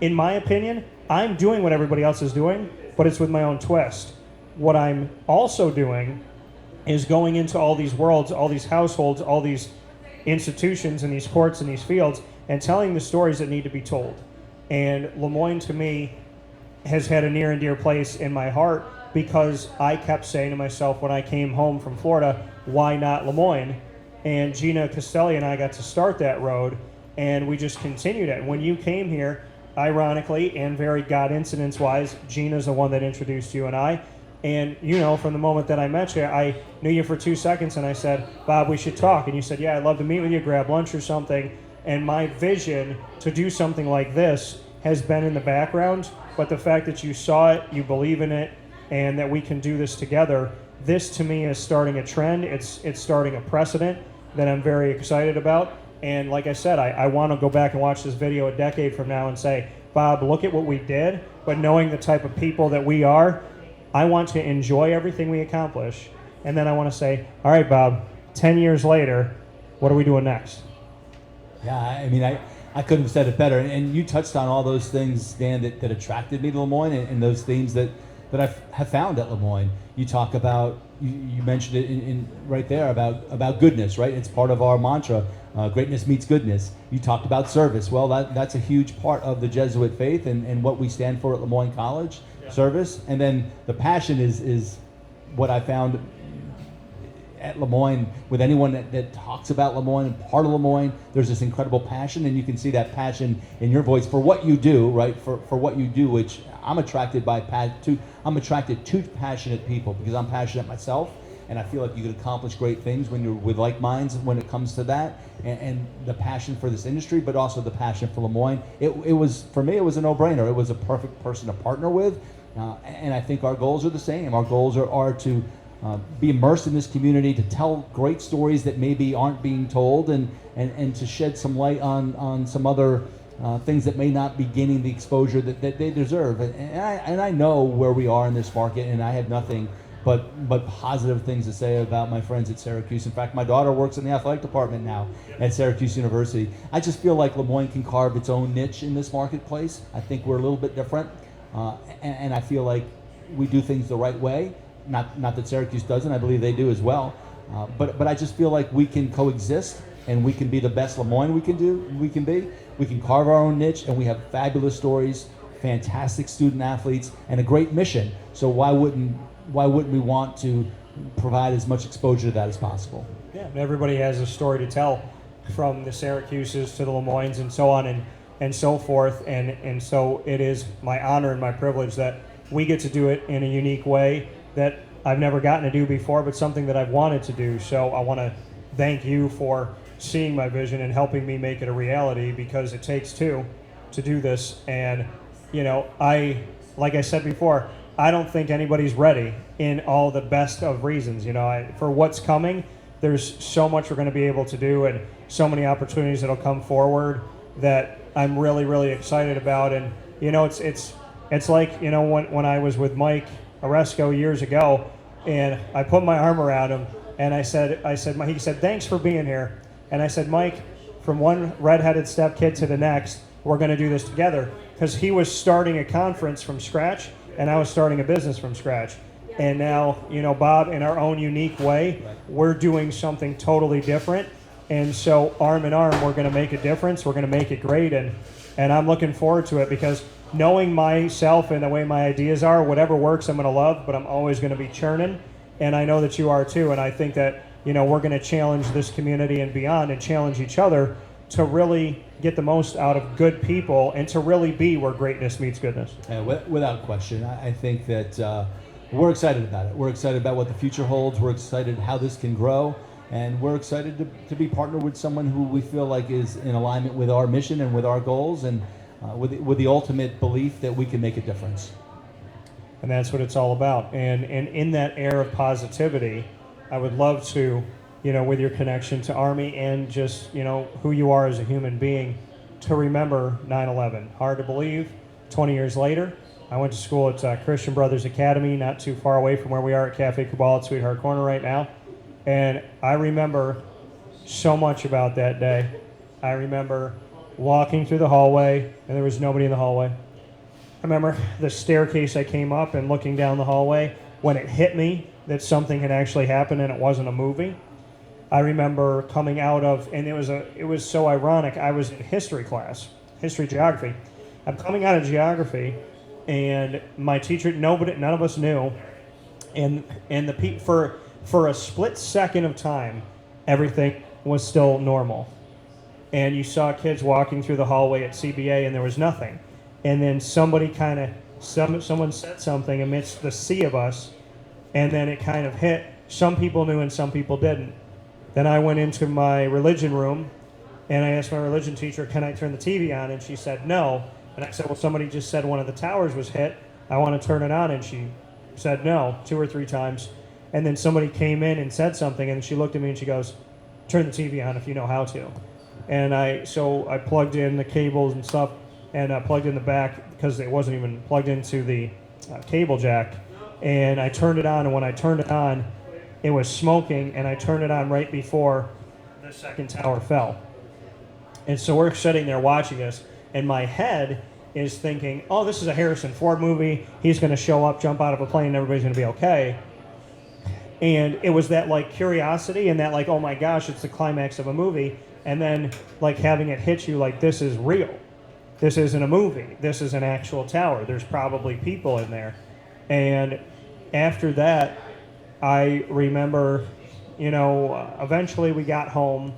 in my opinion, I'm doing what everybody else is doing, but it's with my own twist. What I'm also doing is going into all these worlds, all these households, all these institutions and these courts and these fields, and telling the stories that need to be told. And LeMoyne, to me, has had a near and dear place in my heart, because I kept saying to myself when I came home from Florida, why not LeMoyne? And Gina Castelli and I got to start that road, and we just continued it. When you came here, ironically and very God incidents-wise, Gina's the one that introduced you and I. And, from the moment that I met you, I knew you for 2 seconds, and I said, Bob, we should talk. And you said, yeah, I'd love to meet with you, grab lunch or something. And my vision to do something like this has been in the background, but the fact that you saw it, you believe in it, and that we can do this together, this to me is starting a trend. It's starting a precedent that I'm very excited about. And like I said, I want to go back and watch this video a decade from now and say, Bob, look at what we did. But knowing the type of people that we are, I want to enjoy everything we accomplish. And then I want to say, all right, Bob, 10 years later, what are we doing next? Yeah, I mean, I couldn't have said it better. And you touched on all those things, Dan, that attracted me to LeMoyne, and those themes that I have found at LeMoyne. You talk about, you mentioned it in right there about goodness, right? It's part of our mantra. greatness meets goodness. You talked about service. Well, that's a huge part of the Jesuit faith and what we stand for at LeMoyne College, service. And then the passion is what I found at LeMoyne. With anyone that talks about LeMoyne and part of LeMoyne, there's this incredible passion, and you can see that passion in your voice for what you do, right? For what you do, which I'm attracted to passionate people, because I'm passionate myself. And I feel like you can accomplish great things when you're with like minds when it comes to that, and the passion for this industry, but also the passion for LeMoyne. It was, for me, it was a no-brainer. It was a perfect person to partner with, and I think our goals are the same. Our goals are to be immersed in this community, to tell great stories that maybe aren't being told, and to shed some light on some other things that may not be gaining the exposure that they deserve. And I know where we are in this market, and I have nothing but positive things to say about my friends at Syracuse. In fact, my daughter works in the athletic department now at Syracuse University. I just feel like LeMoyne can carve its own niche in this marketplace. I think we're a little bit different, and I feel like we do things the right way. Not that Syracuse doesn't, I believe they do as well. But I just feel like we can coexist, and we can be the best LeMoyne we can be. We can carve our own niche, and we have fabulous stories, fantastic student athletes, and a great mission. So why wouldn't we want to provide as much exposure to that as possible? Yeah, and everybody has a story to tell, from the Syracuses to the LeMoynes and so on and so forth. And so it is my honor and my privilege that we get to do it in a unique way that I've never gotten to do before, but something that I've wanted to do. So I want to thank you for seeing my vision and helping me make it a reality, because it takes two to do this. And, like I said before, I don't think anybody's ready in all the best of reasons. For what's coming, there's so much we're going to be able to do, and so many opportunities that'll come forward that I'm really, really excited about. And, it's like, when I was with Mike Aresco years ago, and I put my arm around him, and he said, thanks for being here. And I said, Mike, from one redheaded step kid to the next, we're going to do this together. Because he was starting a conference from scratch, and I was starting a business from scratch. And now, Bob, in our own unique way, we're doing something totally different. And so arm in arm, we're going to make a difference. We're going to make it great. And I'm looking forward to it, because knowing myself and the way my ideas are, whatever works, I'm going to love, but I'm always going to be churning. And I know that you are too. And I think that, we're going to challenge this community and beyond, and challenge each other to really get the most out of good people, and to really be where greatness meets goodness. Yeah, without question. I think that we're excited about it. We're excited about what the future holds. We're excited how this can grow. And we're excited to be partnered with someone who we feel like is in alignment with our mission and with our goals, and with the ultimate belief that we can make a difference. And that's what it's all about. And in that air of positivity, I would love to, with your connection to Army and just, who you are as a human being, to remember 9/11. Hard to believe, 20 years later. I went to school at Christian Brothers Academy, not too far away from where we are at Cafe Kubal at Sweetheart Corner right now. And I remember so much about that day. I remember walking through the hallway, and there was nobody in the hallway. I remember the staircase I came up and looking down the hallway when it hit me that something had actually happened and it wasn't a movie. I remember coming out of, and it was so ironic, I was in history class, history geography. I'm coming out of geography, and my teacher, none of us knew, and for a split second of time, everything was still normal. And you saw kids walking through the hallway at CBA, and there was nothing. And then someone said something amidst the sea of us, and then it kind of hit. Some people knew and some people didn't. Then I went into my religion room, and I asked my religion teacher, can I turn the TV on? And she said no. And I said, well, somebody just said one of the towers was hit. I want to turn it on. And she said no 2 or 3 times. And then somebody came in and said something, and she looked at me and she goes, turn the TV on if you know how to. And I plugged in the cables and stuff, and plugged in the back, because it wasn't even plugged into the cable jack. And I turned it on, and when I turned it on, it was smoking, and I turned it on right before the second tower fell. And so we're sitting there watching this, and my head is thinking, oh, this is a Harrison Ford movie. He's going to show up, jump out of a plane, and everybody's going to be okay. And it was that, curiosity and that, oh, my gosh, it's the climax of a movie. and then like having it hit you like this is real. This isn't a movie. This is an actual tower. There's probably people in there. And after that, I remember, eventually we got home,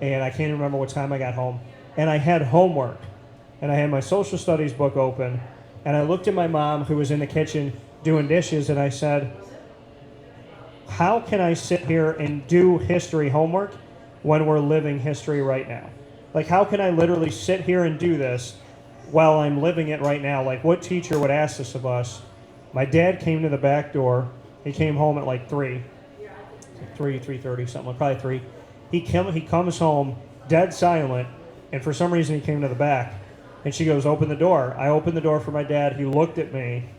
and I can't remember what time I got home, and I had homework, and I had my social studies book open, and I looked at my mom who was in the kitchen doing dishes, and I said, how can I sit here and do history homework when we're living history right now? Like, how can I literally sit here and do this while I'm living it right now? Like, what teacher would ask this of us? My dad came to the back door. He came home at like 3:30, something, probably 3. He comes home dead silent, and for some reason he came to the back, and she goes, open the door. I opened the door for my dad. He looked at me.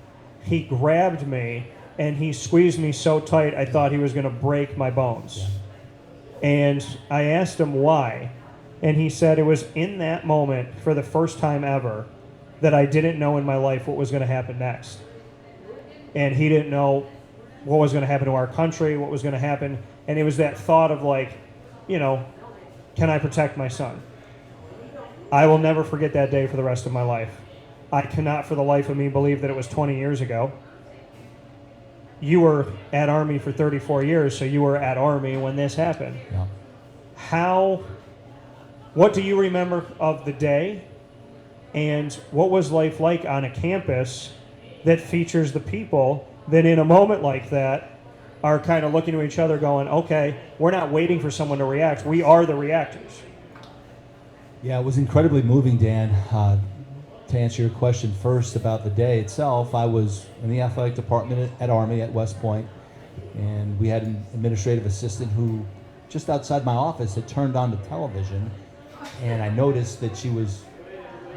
He grabbed me, and he squeezed me so tight I thought he was going to break my bones. Yeah. And I asked him why, and he said it was in that moment, for the first time ever, that I didn't know in my life what was going to happen next. And he didn't know what was going to happen to our country, what was going to happen. And it was that thought of like, can I protect my son? I will never forget that day for the rest of my life. I cannot for the life of me believe that it was 20 years ago. You were at Army for 34 years, so you were at Army when this happened. Yeah. What do you remember of the day? And what was life like on a campus that features the people that in a moment like that are kind of looking to each other going, okay, we're not waiting for someone to react. We are the reactors. Yeah, it was incredibly moving, Dan. To answer your question first about the day itself, I was in the athletic department at Army at West Point, and we had an administrative assistant who, just outside my office, had turned on the television, and I noticed that she was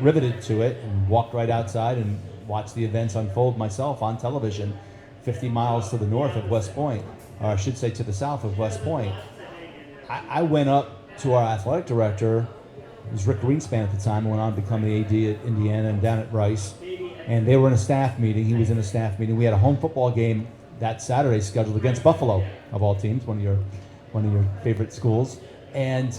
riveted to it and walked right outside and watched the events unfold myself on television 50 miles to the north of West Point, or I should say to the south of West Point. I went up to our athletic director. It was Rick Greenspan at the time, went on to become the AD at Indiana and down at Rice. And they were in a staff meeting. He was in a staff meeting. We had a home football game that Saturday scheduled against Buffalo, of all teams, one of your favorite schools. And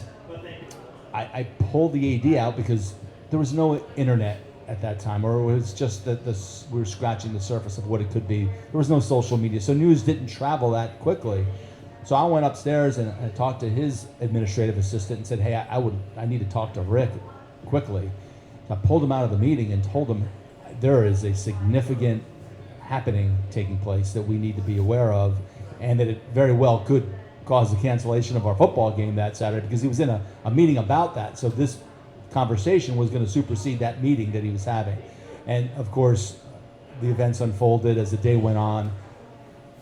I pulled the AD out because there was no internet at that time, or it was just that we were scratching the surface of what it could be. There was no social media, so news didn't travel that quickly. So I went upstairs and I talked to his administrative assistant and said, hey, I need to talk to Rick quickly. So I pulled him out of the meeting and told him there is a significant happening taking place that we need to be aware of, and that it very well could cause the cancellation of our football game that Saturday, because he was in a meeting about that. So this conversation was going to supersede that meeting that he was having. And of course, the events unfolded as the day went on.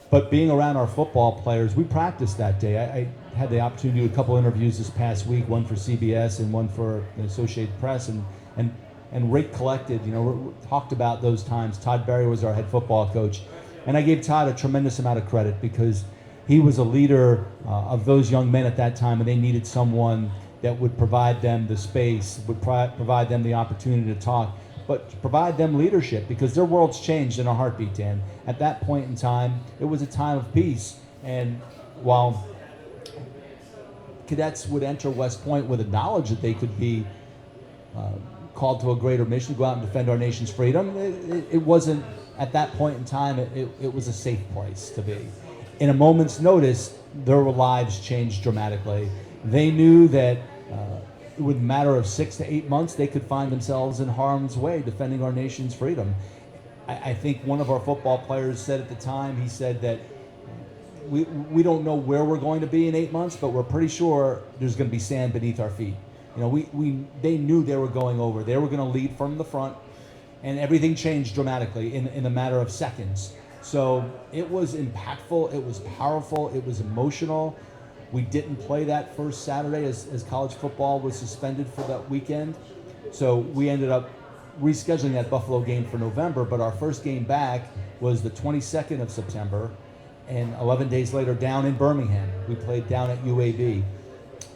But being around our football players, we practiced that day. I had the opportunity to do a couple interviews this past week, one for CBS and one for the Associated Press, and Reich collected, talked about those times. Todd Berry was our head football coach, and I gave Todd a tremendous amount of credit because he was a leader of those young men at that time, and they needed someone that would provide them the space, would provide them the opportunity to talk, but to provide them leadership, because their world's changed in a heartbeat, Dan. At that point in time, it was a time of peace, and while cadets would enter West Point with the knowledge that they could be called to a greater mission, go out and defend our nation's freedom, it wasn't, at that point in time, it was a safe place to be. In a moment's notice, their lives changed dramatically. They knew that with a matter of 6 to 8 months, they could find themselves in harm's way defending our nation's freedom. I think one of our football players said at the time, he said that we don't know where we're going to be in 8 months, but we're pretty sure there's going to be sand beneath our feet. They knew they were going over. They were going to lead from the front, and everything changed dramatically in a matter of seconds. So it was impactful, it was powerful, it was emotional. We didn't play that first Saturday as college football was suspended for that weekend. So we ended up rescheduling that Buffalo game for November, but our first game back was the 22nd of September, and 11 days later down in Birmingham. We played down at UAB,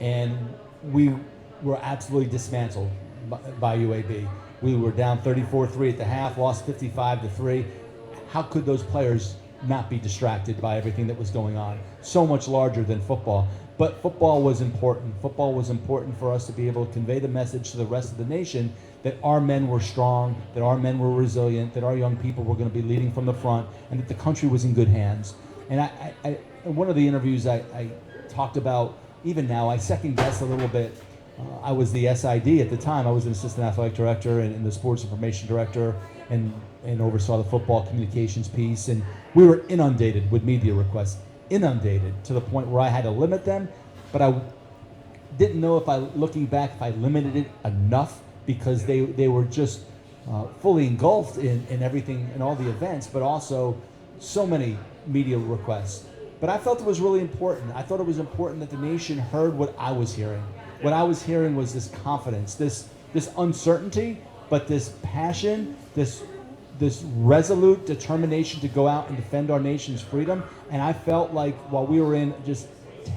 and we were absolutely dismantled by UAB. We were down 34-3 at the half, lost 55-3. How could those players not be distracted by everything that was going on. So much larger than football. But football was important. Football was important for us to be able to convey the message to the rest of the nation that our men were strong, that our men were resilient, that our young people were going to be leading from the front, and that the country was in good hands. And I in one of the interviews I talked about, even now, I second guess a little bit. I was the SID at the time. I was an assistant athletic director and the sports information director, and oversaw the football communications piece. And we were inundated with media requests, inundated to the point where I had to limit them. But I didn't know looking back, if I limited it enough, because they were just fully engulfed in everything, in all the events, but also so many media requests. But I felt it was really important. I thought it was important that the nation heard what I was hearing. What I was hearing was this confidence, this uncertainty, but this passion, this resolute determination to go out and defend our nation's freedom. And I felt like while we were in just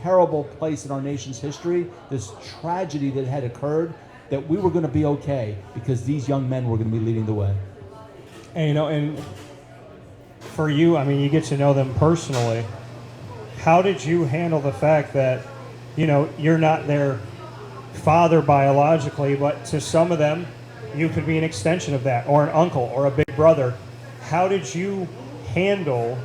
terrible place in our nation's history, this tragedy that had occurred, that we were going to be okay because these young men were going to be leading the way. And and for you, I mean, you get to know them personally. How did you handle the fact that, you're not their father biologically, but to some of them, you could be an extension of that, or an uncle, or a big brother? How did you handle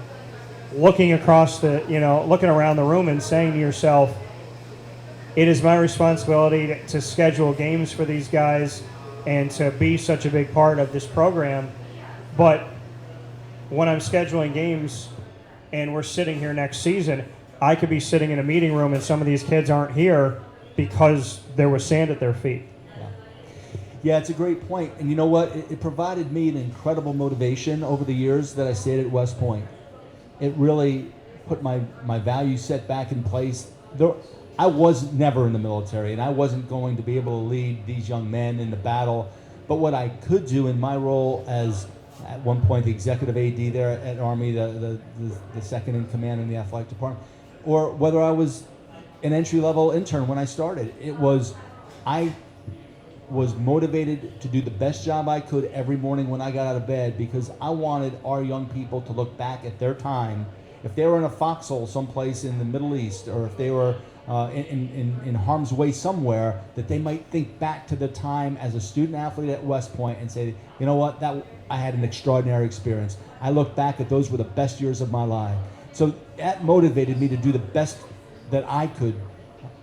looking looking around the room and saying to yourself, it is my responsibility to schedule games for these guys and to be such a big part of this program, but when I'm scheduling games and we're sitting here next season, I could be sitting in a meeting room and some of these kids aren't here because there was sand at their feet. Yeah, it's a great point. And you know what? It provided me an incredible motivation over the years that I stayed at West Point. It really put my value set back in place. I was never in the military, and I wasn't going to be able to lead these young men in the battle. But what I could do in my role as, at one point, the executive AD there at Army, the second in command in the athletic department, or whether I was an entry-level intern when I started, I was motivated to do the best job I could every morning when I got out of bed, because I wanted our young people to look back at their time. If they were in a foxhole someplace in the Middle East, or if they were in harm's way somewhere, that they might think back to the time as a student athlete at West Point and say, you know what, I had an extraordinary experience. I look back at those were the best years of my life. So that motivated me to do the best that I could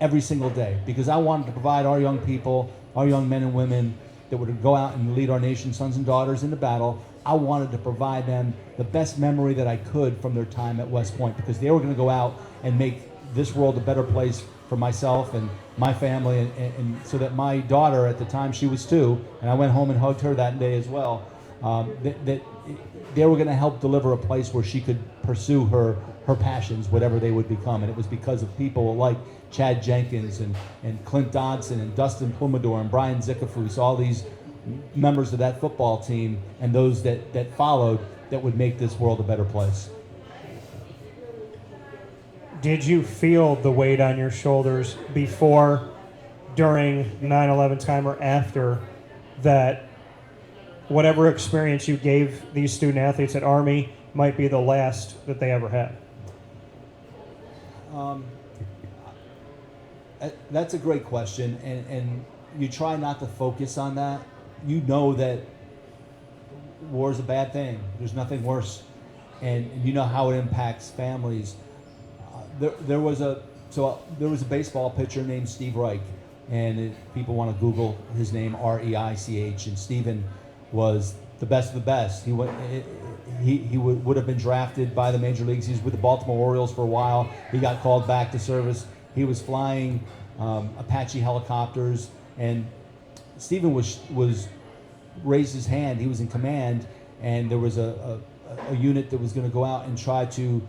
every single day, because I wanted to provide our young people, our young men and women that would go out and lead our nation's sons and daughters into battle. I wanted to provide them the best memory that I could from their time at West Point, because they were going to go out and make this world a better place for myself and my family, and so that my daughter, at the time she was 2, and I went home and hugged her that day as well, that they were going to help deliver a place where she could pursue her passions, whatever they would become. And it was because of people like Chad Jenkins and Clint Dodson and Dustin Plumador and Brian Zickerfus, all these members of that football team and those that followed, that would make this world a better place. Did you feel the weight on your shoulders before, during 9/11 time, or after that whatever experience you gave these student athletes at Army might be the last that they ever had? That's a great question, and you try not to focus on that. You know that war is a bad thing. There's nothing worse, and you know how it impacts families. There was a baseball pitcher named Steve Reich, and people want to Google his name, Reich, and Steven was the best of the best. He would have been drafted by the major leagues. He was with the Baltimore Orioles for a while. He got called back to service. He was flying Apache helicopters, and Steven was raised his hand. He was in command, and there was a unit that was going to go out and try to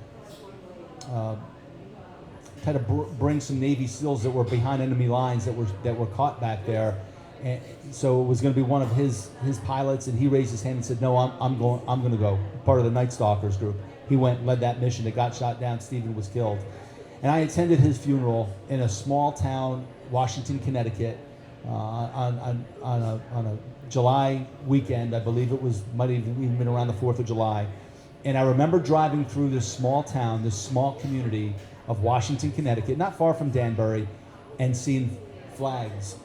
bring some Navy SEALs that were behind enemy lines that were caught back there. And so it was going to be one of his pilots, and he raised his hand and said, "No, I'm going to go." Part of the Night Stalkers group. He went and led that mission. It got shot down. Steven was killed, and I attended his funeral in a small town, Washington, Connecticut, on a July weekend. I believe might have even been around the 4th of July, And I remember driving through this small town, this small community of Washington, Connecticut, not far from Danbury, and seeing flags.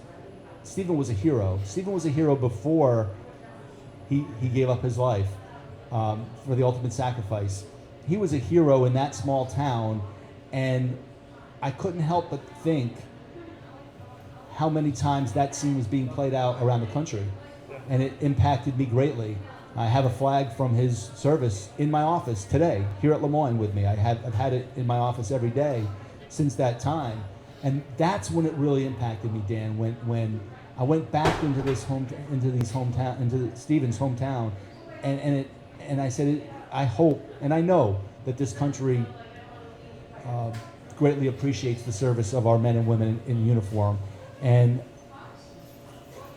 Stephen was a hero. Stephen was a hero before he gave up his life for the ultimate sacrifice. He was a hero in that small town, and I couldn't help but think how many times that scene was being played out around the country, and it impacted me greatly. I have a flag from his service in my office today, here at LeMoyne with me. I've had it in my office every day since that time. And that's when it really impacted me, Dan, when I went back into Stephen's hometown, and I said, I hope and I know that this country greatly appreciates the service of our men and women in uniform. And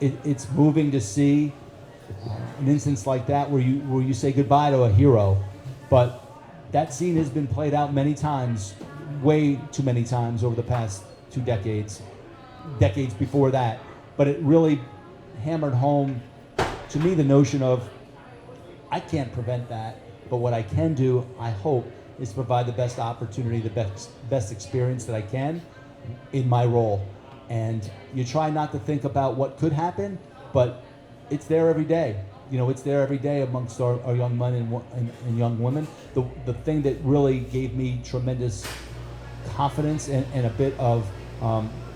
it's moving to see an instance like that where you say goodbye to a hero. But that scene has been played out many times, way too many times over the past 2 decades before that. But it really hammered home to me the notion of, I can't prevent that, but what I can do, I hope, is provide the best opportunity, the best experience that I can in my role. And you try not to think about what could happen, but it's there every day. It's there every day amongst our young men and young women. The thing that really gave me tremendous confidence and a bit of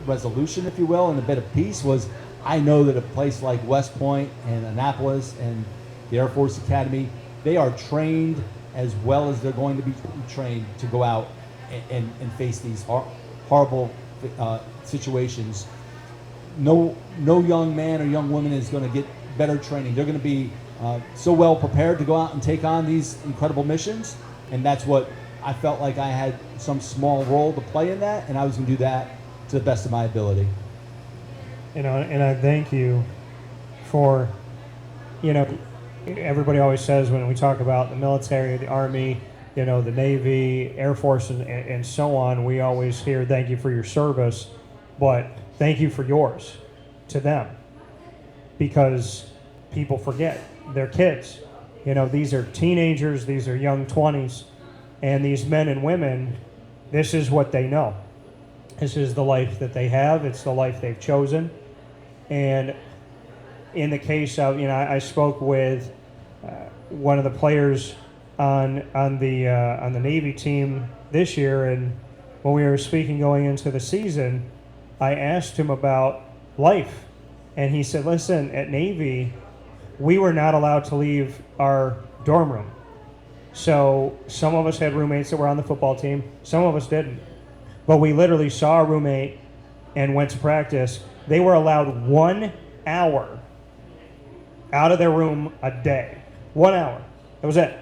resolution, if you will, and a bit of peace was, I know that a place like West Point and Annapolis and the Air Force Academy, they are trained as well as they're going to be trained to go out and face these horrible situations. No young man or young woman is going to get better training. They're going to be so well prepared to go out and take on these incredible missions, and that's what I felt like I had some small role to play in that, and I was going to do that to the best of my ability. And I thank you for, everybody always says when we talk about the military, the Army, the Navy, Air Force, and so on, we always hear thank you for your service, but thank you for yours to them, because people forget they're kids. These are teenagers, these are young 20s, and these men and women, this is what they know. This is the life that they have. It's the life they've chosen. And in the case of, I spoke with one of the players on the Navy team this year, and when we were speaking going into the season, I asked him about life, and he said, listen, at Navy, we were not allowed to leave our dorm room. So some of us had roommates that were on the football team, some of us didn't. But we literally saw a roommate and went to practice. They were allowed 1 hour out of their room a day. 1 hour. That was it.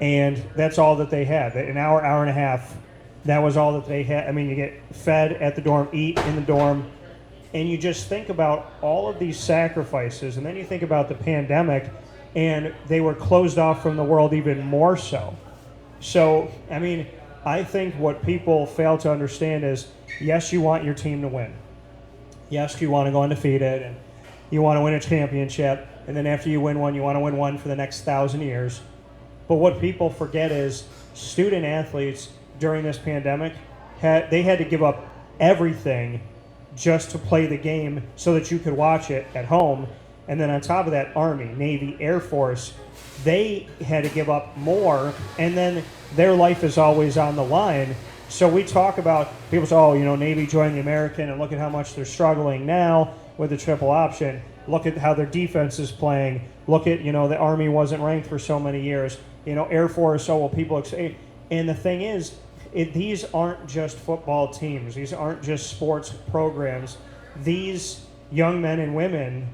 And that's all that they had. An hour, hour and a half, that was all that they had. I mean, you get fed at the dorm, eat in the dorm, and you just think about all of these sacrifices, and then you think about the pandemic, and they were closed off from the world even more so. So, I mean, I think what people fail to understand is, yes, you want your team to win. Yes, you want to go undefeated, and you want to win a championship, and then after you win one, you want to win one for the next 1,000 years. But what people forget is student athletes during this pandemic, they had to give up everything just to play the game so that you could watch it at home. And then on top of that, Army, Navy, Air Force, they had to give up more, and then their life is always on the line. So we talk about, people say, Navy joined the American, and look at how much they're struggling now with the triple option. Look at how their defense is playing. Look at, the Army wasn't ranked for so many years. Air Force, people say. And the thing is, these aren't just football teams. These aren't just sports programs. These young men and women,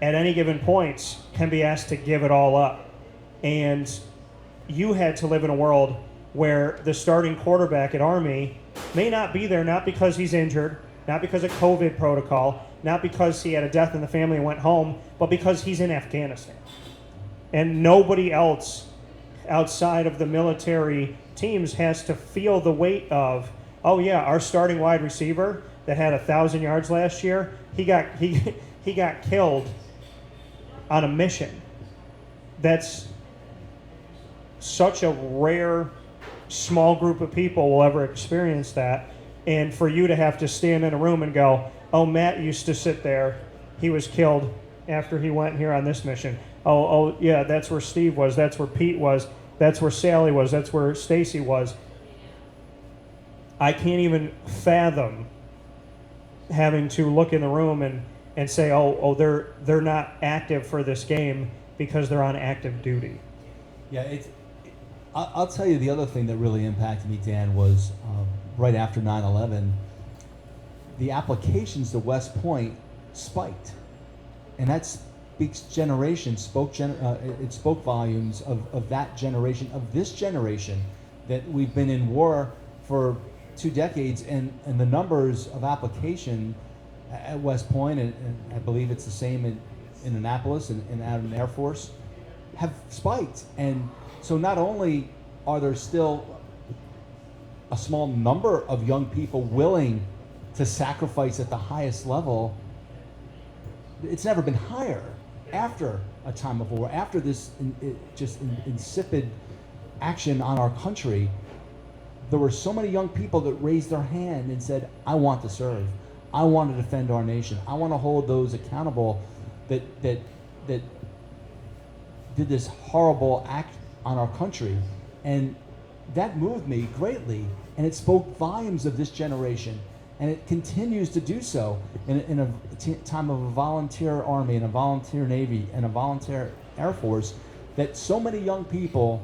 at any given points, can be asked to give it all up. And you had to live in a world where the starting quarterback at Army may not be there, not because he's injured, not because of COVID protocol, not because he had a death in the family and went home, but because he's in Afghanistan. And nobody else outside of the military teams has to feel the weight of, our starting wide receiver that had 1,000 yards last year, he got killed on a mission. That's such a rare, small group of people will ever experience that. And for you to have to stand in a room and go, oh, Matt used to sit there. He was killed after he went here on this mission. Oh, yeah, that's where Steve was. That's where Pete was. That's where Sally was. That's where Stacy was. I can't even fathom having to look in the room and say, they're not active for this game because they're on active duty. Yeah, I'll tell you the other thing that really impacted me, Dan, was right after 9/11, the applications to West Point spiked, and that speaks it spoke volumes of that generation, of this generation, that we've been in war for 2 decades, and the numbers of application at West Point, and I believe it's the same in Annapolis and out in Air Force, have spiked. And so not only are there still a small number of young people willing to sacrifice at the highest level, it's never been higher after a time of war, after this insipid action on our country. There were so many young people that raised their hand and said, I want to serve. I want to defend our nation. I want to hold those accountable that did this horrible act on our country. And that moved me greatly, and it spoke volumes of this generation, and it continues to do so in a time of a volunteer army and a volunteer navy and a volunteer Air Force, that so many young people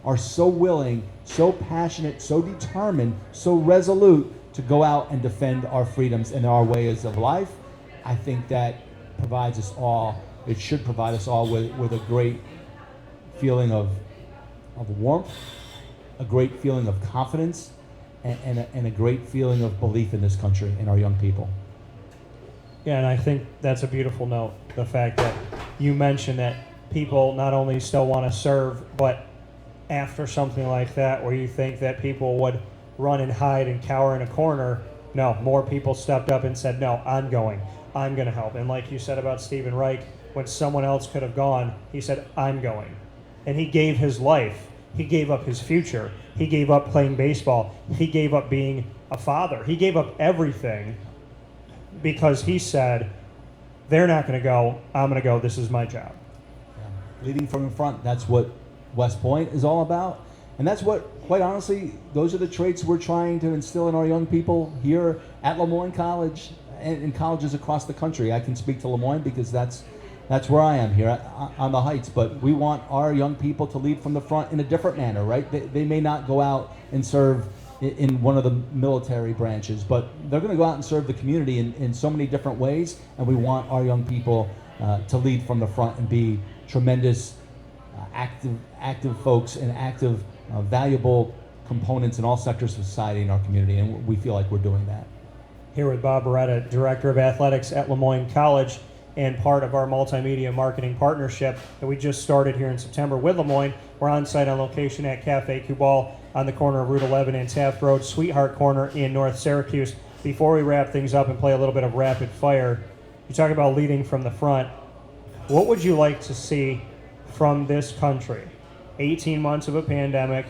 are so willing, so passionate, so determined, so resolute to go out and defend our freedoms and our ways of life. I think that provides us all, it should provide us all with a great feeling of warmth, a great feeling of confidence, and a great feeling of belief in this country and our young people. Yeah, and I think that's a beautiful note, the fact that you mentioned that people not only still want to serve, but after something like that, where you think that people would run and hide and cower in a corner, no, more people stepped up and said, no, I'm going to help. And like you said about Stephen Reich, when someone else could have gone, he said, I'm going. And he gave his life. He gave up his future. He gave up playing baseball. He gave up being a father. He gave up everything because he said, they're not going to go, I'm going to go, this is my job. Yeah. Leading from in front, that's what West Point is all about. And that's what, quite honestly, those are the traits we're trying to instill in our young people here at LeMoyne College and in colleges across the country. I can speak to LeMoyne because that's where I am here on the Heights. But we want our young people to lead from the front in a different manner, right? They may not go out and serve in one of the military branches, but they're going to go out and serve the community in so many different ways. And we want our young people to lead from the front and be tremendous, active folks and active, valuable components in all sectors of society in our community. And we feel like we're doing that. Here with Bob Beretta, Director of Athletics at LeMoyne College, and part of our multimedia marketing partnership that we just started here in September with LeMoyne. We're on site on location at Cafe Kubal on the corner of Route 11 and Taft Road, Sweetheart Corner in North Syracuse. Before we wrap things up and play a little bit of rapid fire, you talk about leading from the front. What would you like to see from this country? 18 months of a pandemic.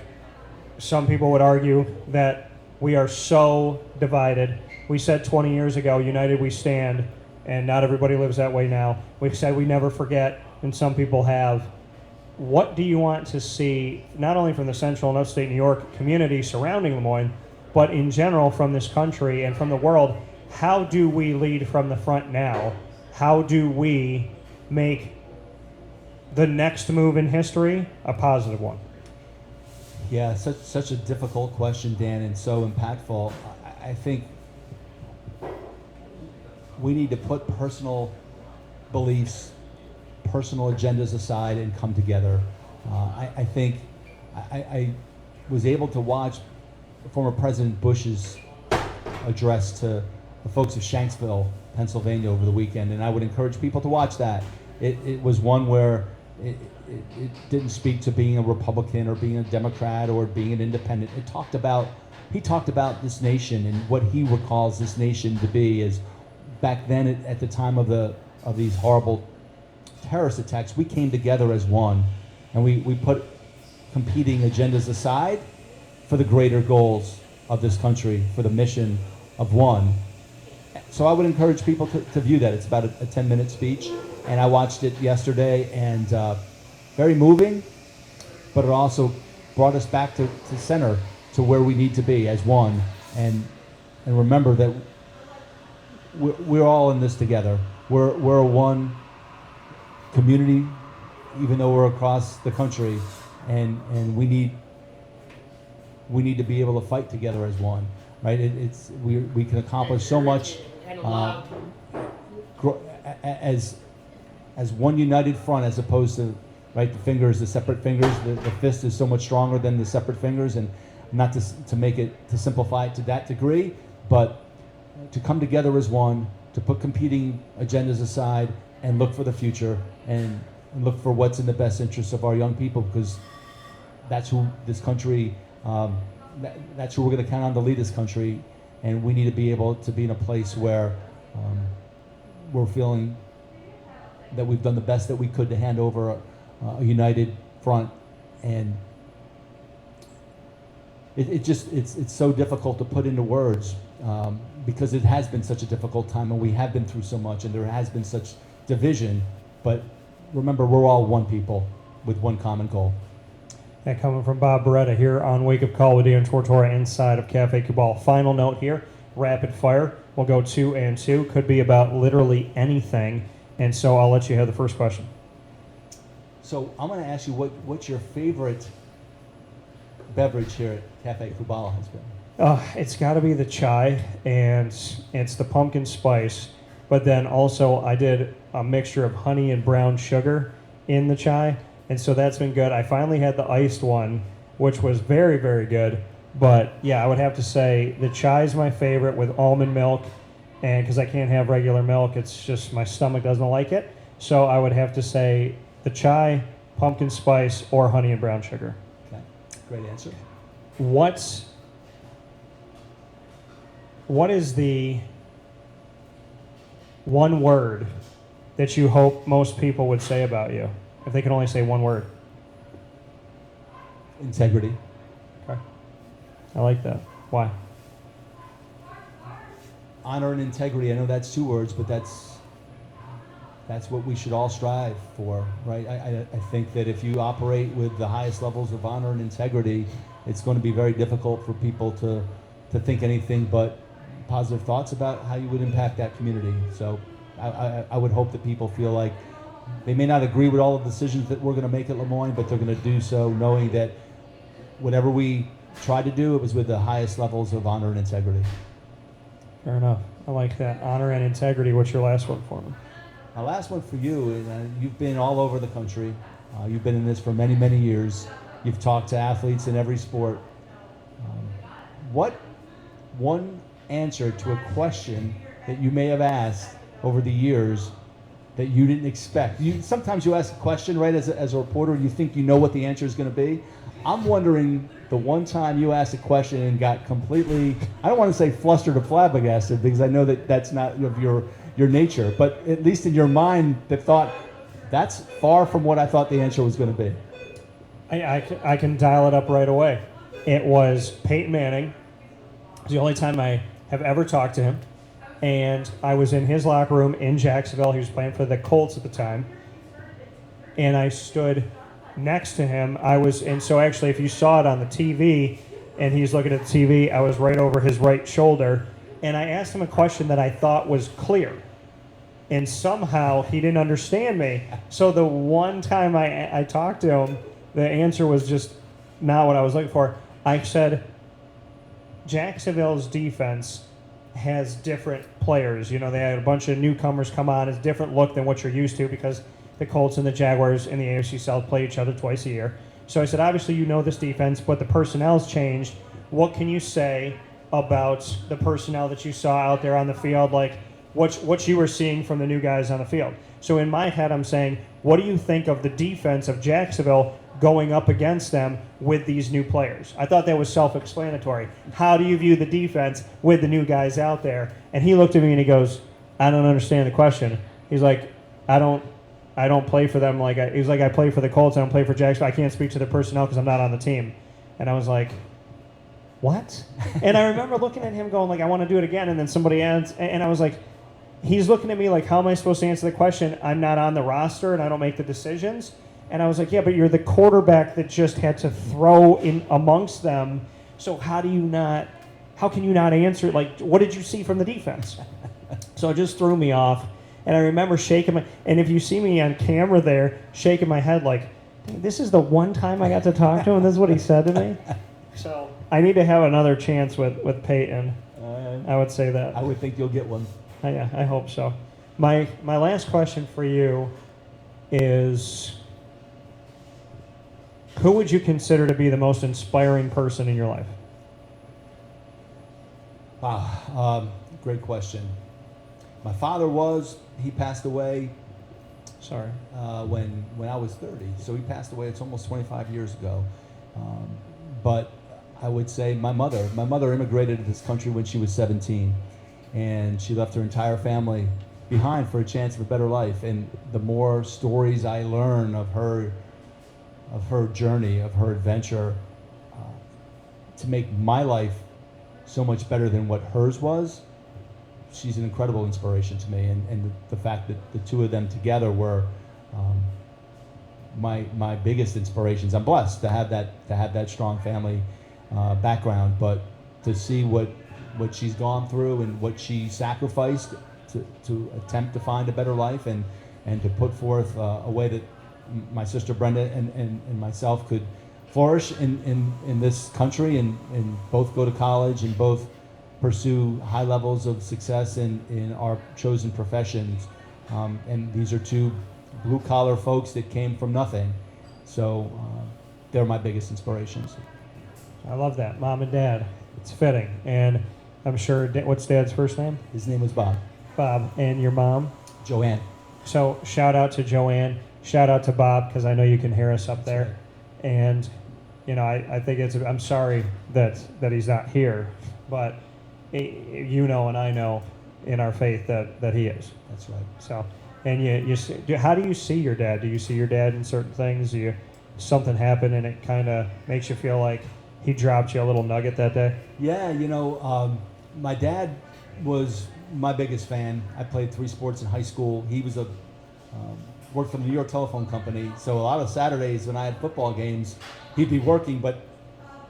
Some people would argue that we are so divided. We said 20 years ago, united we stand. And not everybody lives that way now. We've said we never forget, and some people have. What do you want to see, not only from the Central and Upstate New York community surrounding LeMoyne, but in general from this country and from the world? How do we lead from the front now? How do we make the next move in history a positive one? Yeah, such a difficult question, Dan, and so impactful. I think we need to put personal beliefs, personal agendas aside and come together. I think I was able to watch former President Bush's address to the folks of Shanksville, Pennsylvania over the weekend, and I would encourage people to watch that. It was one where it didn't speak to being a Republican or being a Democrat or being an independent. He talked about this nation and what he recalls this nation to be as back then at the time of these horrible terrorist attacks, we came together as one, and we put competing agendas aside for the greater goals of this country, for the mission of one. So I would encourage people to view that. It's about a 10-minute speech, and I watched it yesterday, and very moving, but it also brought us back to center, to where we need to be as one, and remember that we're all in this together. We're one community, even though we're across the country, and we need to be able to fight together as one, right? We can accomplish so much as one united front, as opposed to, right, the fingers, the separate fingers. The fist is so much stronger than the separate fingers, and not to simplify it to that degree, but to come together as one, to put competing agendas aside and look for the future, and look for what's in the best interest of our young people, because that's who this country, that's who we're going to count on to lead this country, and we need to be able to be in a place where we're feeling that we've done the best that we could to hand over a united front. And it's so difficult to put into words, because it has been such a difficult time, and we have been through so much, and there has been such division. But remember, we're all one people with one common goal. And coming from Bob Beretta here on Wake Up Call with Dan Tortora inside of Cafe Kubal. Final note here, rapid fire. We'll go 2 and 2. Could be about literally anything. And so I'll let you have the first question. So I'm going to ask you what's your favorite beverage here at Cafe Kubal has been? It's got to be the chai, and it's the pumpkin spice. But then also I did a mixture of honey and brown sugar in the chai, and so that's been good. I finally had the iced one, which was very, very good. But yeah, I would have to say the chai is my favorite with almond milk, and because I can't have regular milk, it's just my stomach doesn't like it. So I would have to say the chai, pumpkin spice, or honey and brown sugar. Okay, great answer. What is the one word that you hope most people would say about you, if they could only say one word? Integrity. Okay. I like that. Why? Honor and integrity. I know that's 2 words, but that's what we should all strive for, right? I think that if you operate with the highest levels of honor and integrity, it's going to be very difficult for people to think anything but positive thoughts about how you would impact that community. So I would hope that people feel like they may not agree with all the decisions that we're going to make at LeMoyne, but they're going to do so knowing that whatever we tried to do, it was with the highest levels of honor and integrity. Fair enough. I like that. Honor and integrity. What's your last one for me? My last one for you is you've been all over the country. You've been in this for many, many years. You've talked to athletes in every sport. What one answer to a question that you may have asked over the years that you didn't expect? Sometimes you ask a question, right, as a reporter, you think you know what the answer is going to be. I'm wondering the one time you asked a question and got completely, I don't want to say flustered or flabbergasted, because I know that that's not of your nature, but at least in your mind, that thought, that's far from what I thought the answer was going to be. I can dial it up right away. It was Peyton Manning. It was the only time I have ever talked to him. And I was in his locker room in Jacksonville. He was playing for the Colts at the time. And I stood next to him. And so actually, if you saw it on the TV and he's looking at the TV, I was right over his right shoulder. And I asked him a question that I thought was clear. And somehow he didn't understand me. So the one time I talked to him, the answer was just not what I was looking for. I said, Jacksonville's defense has different players. You know, they had a bunch of newcomers come on. It's a different look than what you're used to, because the Colts and the Jaguars in the AFC South play each other twice a year. So I said, obviously you know this defense, but the personnel's changed. What can you say about the personnel that you saw out there on the field, like what you were seeing from the new guys on the field? So in my head, I'm saying, what do you think of the defense of Jacksonville going up against them with these new players? I thought that was self-explanatory. How do you view the defense with the new guys out there? And he looked at me and he goes, I don't understand the question. He's like, I don't I don't play for them. Like he was like, I play for the Colts. I don't play for Jacksonville. I can't speak to the personnel because I'm not on the team. And I was like, what? And I remember looking at him going like, I want to do it again. And then somebody else, and I was like, he's looking at me like, how am I supposed to answer the question? I'm not on the roster and I don't make the decisions. And I was like, yeah, but you're the quarterback that just had to throw in amongst them. So how can you not answer? Like, what did you see from the defense? So it just threw me off. And I remember shaking and if you see me on camera there, shaking my head like, this is the one time I got to talk to him. This is what he said to me. So I need to have another chance with Peyton. I would say that. I would think you'll get one. Yeah, I hope so. My last question for you is, who would you consider to be the most inspiring person in your life? Wow, great question. My father he passed away. Sorry. When I was 30, so he passed away. It's almost 25 years ago. But I would say my mother. My mother immigrated to this country when she was 17, and she left her entire family behind for a chance of a better life. And the more stories I learn of her journey, of her adventure, to make my life so much better than what hers was, she's an incredible inspiration to me. And the fact that the two of them together were my biggest inspirations. I'm blessed to have that strong family background, but to see what she's gone through and what she sacrificed to attempt to find a better life and to put forth a way that my sister Brenda and myself could flourish in this country and both go to college and both pursue high levels of success in our chosen professions. And these are two blue-collar folks that came from nothing. So they're my biggest inspirations. I love that. Mom and Dad. It's fitting. And I'm sure, what's Dad's first name? His name was Bob. Bob. And your mom? Joanne. So shout out to Joanne. Shout out to Bob, because I know you can hear us up there. Right. And, I think I'm sorry that he's not here, but and I know in our faith that he is. That's right. So, and how do you see your dad? Do you see your dad in certain things? Something happened and it kind of makes you feel like he dropped you a little nugget that day? Yeah, my dad was my biggest fan. I played 3 sports in high school. He was worked for the New York Telephone Company, so a lot of Saturdays when I had football games, he'd be working, but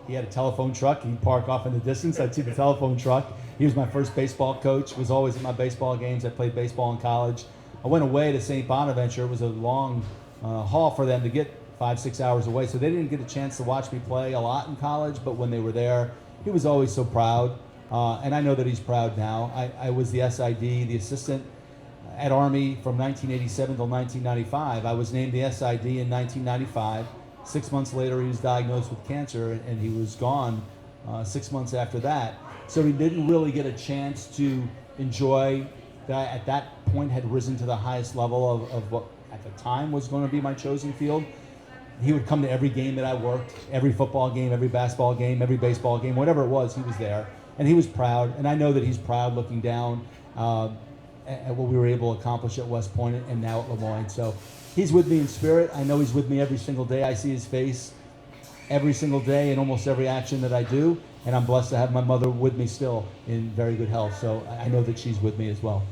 he had a telephone truck. He'd park off in the distance. I'd see the telephone truck. He was my first baseball coach, was always at my baseball games. I played baseball in college. I went away to St. Bonaventure. It was a long haul for them to get 5-6 hours away, so they didn't get a chance to watch me play a lot in college, but when they were there, he was always so proud, and I know that he's proud now. I was the SID, the assistant at Army from 1987 till 1995. I was named the SID in 1995. 6 months later, he was diagnosed with cancer, and he was gone 6 months after that. So he didn't really get a chance to enjoy that. At that point, had risen to the highest level of what at the time was going to be my chosen field. He would come to every game that I worked, every football game, every basketball game, every baseball game, whatever it was, he was there. And he was proud, and I know that he's proud looking down at what we were able to accomplish at West Point and now at LeMoyne. So he's with me in spirit. I know he's with me every single day. I see his face every single day in almost every action that I do, and I'm blessed to have my mother with me still in very good health. So I know that she's with me as well.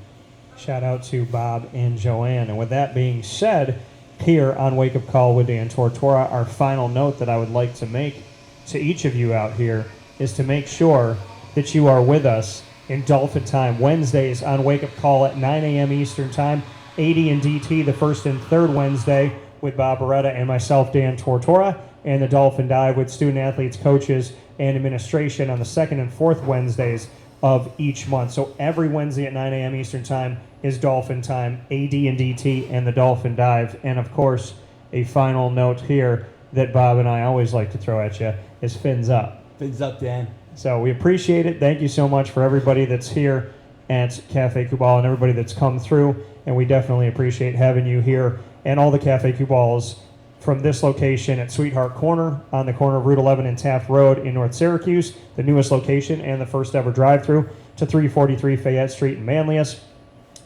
Shout out to Bob and Joanne. And with that being said, here on Wake Up Call with Dan Tortora, our final note that I would like to make to each of you out here is to make sure that you are with us in Dolphin Time Wednesdays on Wake Up Call at 9 a.m. Eastern Time, 80 and DT the first and third Wednesday with Bob Beretta and myself, Dan Tortora, and the Dolphin Dive with student athletes, coaches, and administration on the second and fourth Wednesdays of each month. So every Wednesday at 9 a.m. Eastern Time is Dolphin Time, AD and DT, and the Dolphin Dive. And of course, a final note here that Bob and I always like to throw at you is fins up. Fins up, Dan. So we appreciate it. Thank you so much for everybody that's here at Cafe Kubal and everybody that's come through. And we definitely appreciate having you here and all the Cafe Kubals from this location at Sweetheart Corner on the corner of Route 11 and Taft Road in North Syracuse, the newest location and the first ever drive-through, to 343 Fayette Street in Manlius.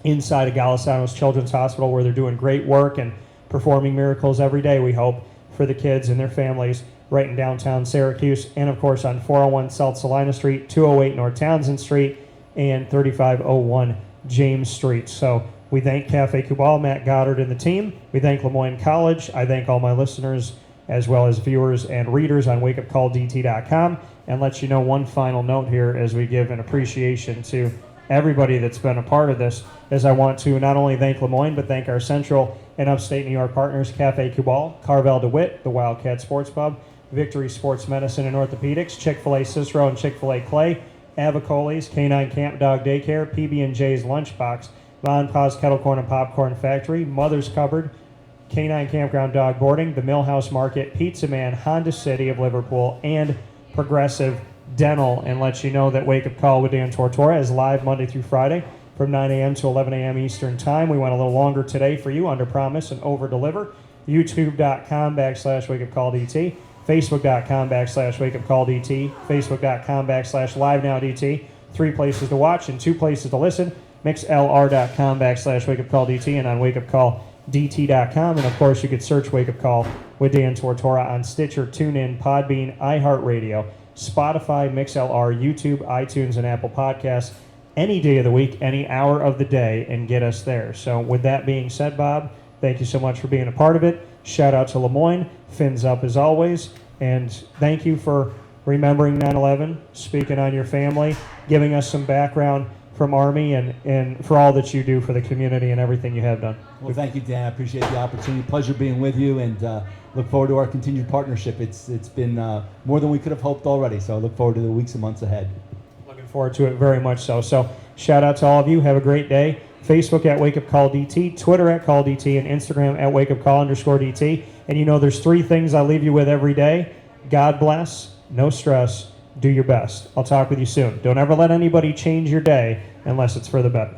inside of Golisano's Children's Hospital, where they're doing great work and performing miracles every day, we hope, for the kids and their families right in downtown Syracuse, and of course on 401 South Salina Street, 208 North Townsend Street, and 3501 James Street. So we thank Cafe Kubal, Matt Goddard, and the team. We thank LeMoyne College. I thank all my listeners as well as viewers and readers on wakeupcalldt.com, and let you know one final note here as we give an appreciation to everybody that's been a part of this, as I want to not only thank LeMoyne, but thank our Central and Upstate New York partners, Cafe Kubal, Carvel DeWitt, the Wildcat Sports Pub, Victory Sports Medicine and Orthopedics, Chick-fil-A Cicero and Chick-fil-A Clay, Avicoli's, Canine Camp Dog Daycare, PB&J's Lunchbox, Ma and Pa's Kettle Corn and Popcorn Factory, Mother's Cupboard, Canine Campground Dog Boarding, the Millhouse Market, Pizza Man, Honda City of Liverpool, and Progressive Dental. And let you know that Wake Up Call with Dan Tortora is live Monday through Friday from 9 a.m. to 11 a.m. Eastern Time. We went a little longer today for you, under promise and over deliver. YouTube.com/WakeUpCallDT, Facebook.com/WakeUpCallDT, Facebook.com/LiveNowDT. 3 places to watch and 2 places to listen. MixLR.com/WakeUpCallDT and on WakeUpCallDT.com. And of course, you could search Wake Up Call with Dan Tortora on Stitcher, TuneIn, Podbean, iHeartRadio, Spotify, MixLR, YouTube, iTunes, and Apple Podcasts any day of the week, any hour of the day, and get us there. So with that being said, Bob, thank you so much for being a part of it. Shout out to LeMoyne, fins up as always, and thank you for remembering 9/11, speaking on your family, giving us some background from Army, and for all that you do for the community and everything you have done. Well, thank you, Dan. I appreciate the opportunity. Pleasure being with you, and look forward to our continued partnership. It's been more than we could have hoped already, so I look forward to the weeks and months ahead. Looking forward to it very much so. So shout out to all of you. Have a great day. Facebook at Wake Up Call DT, Twitter at Call DT, and Instagram at WakeUpCall_DT. And you know there's 3 things I leave you with every day. God bless, no stress, do your best. I'll talk with you soon. Don't ever let anybody change your day unless it's for the better.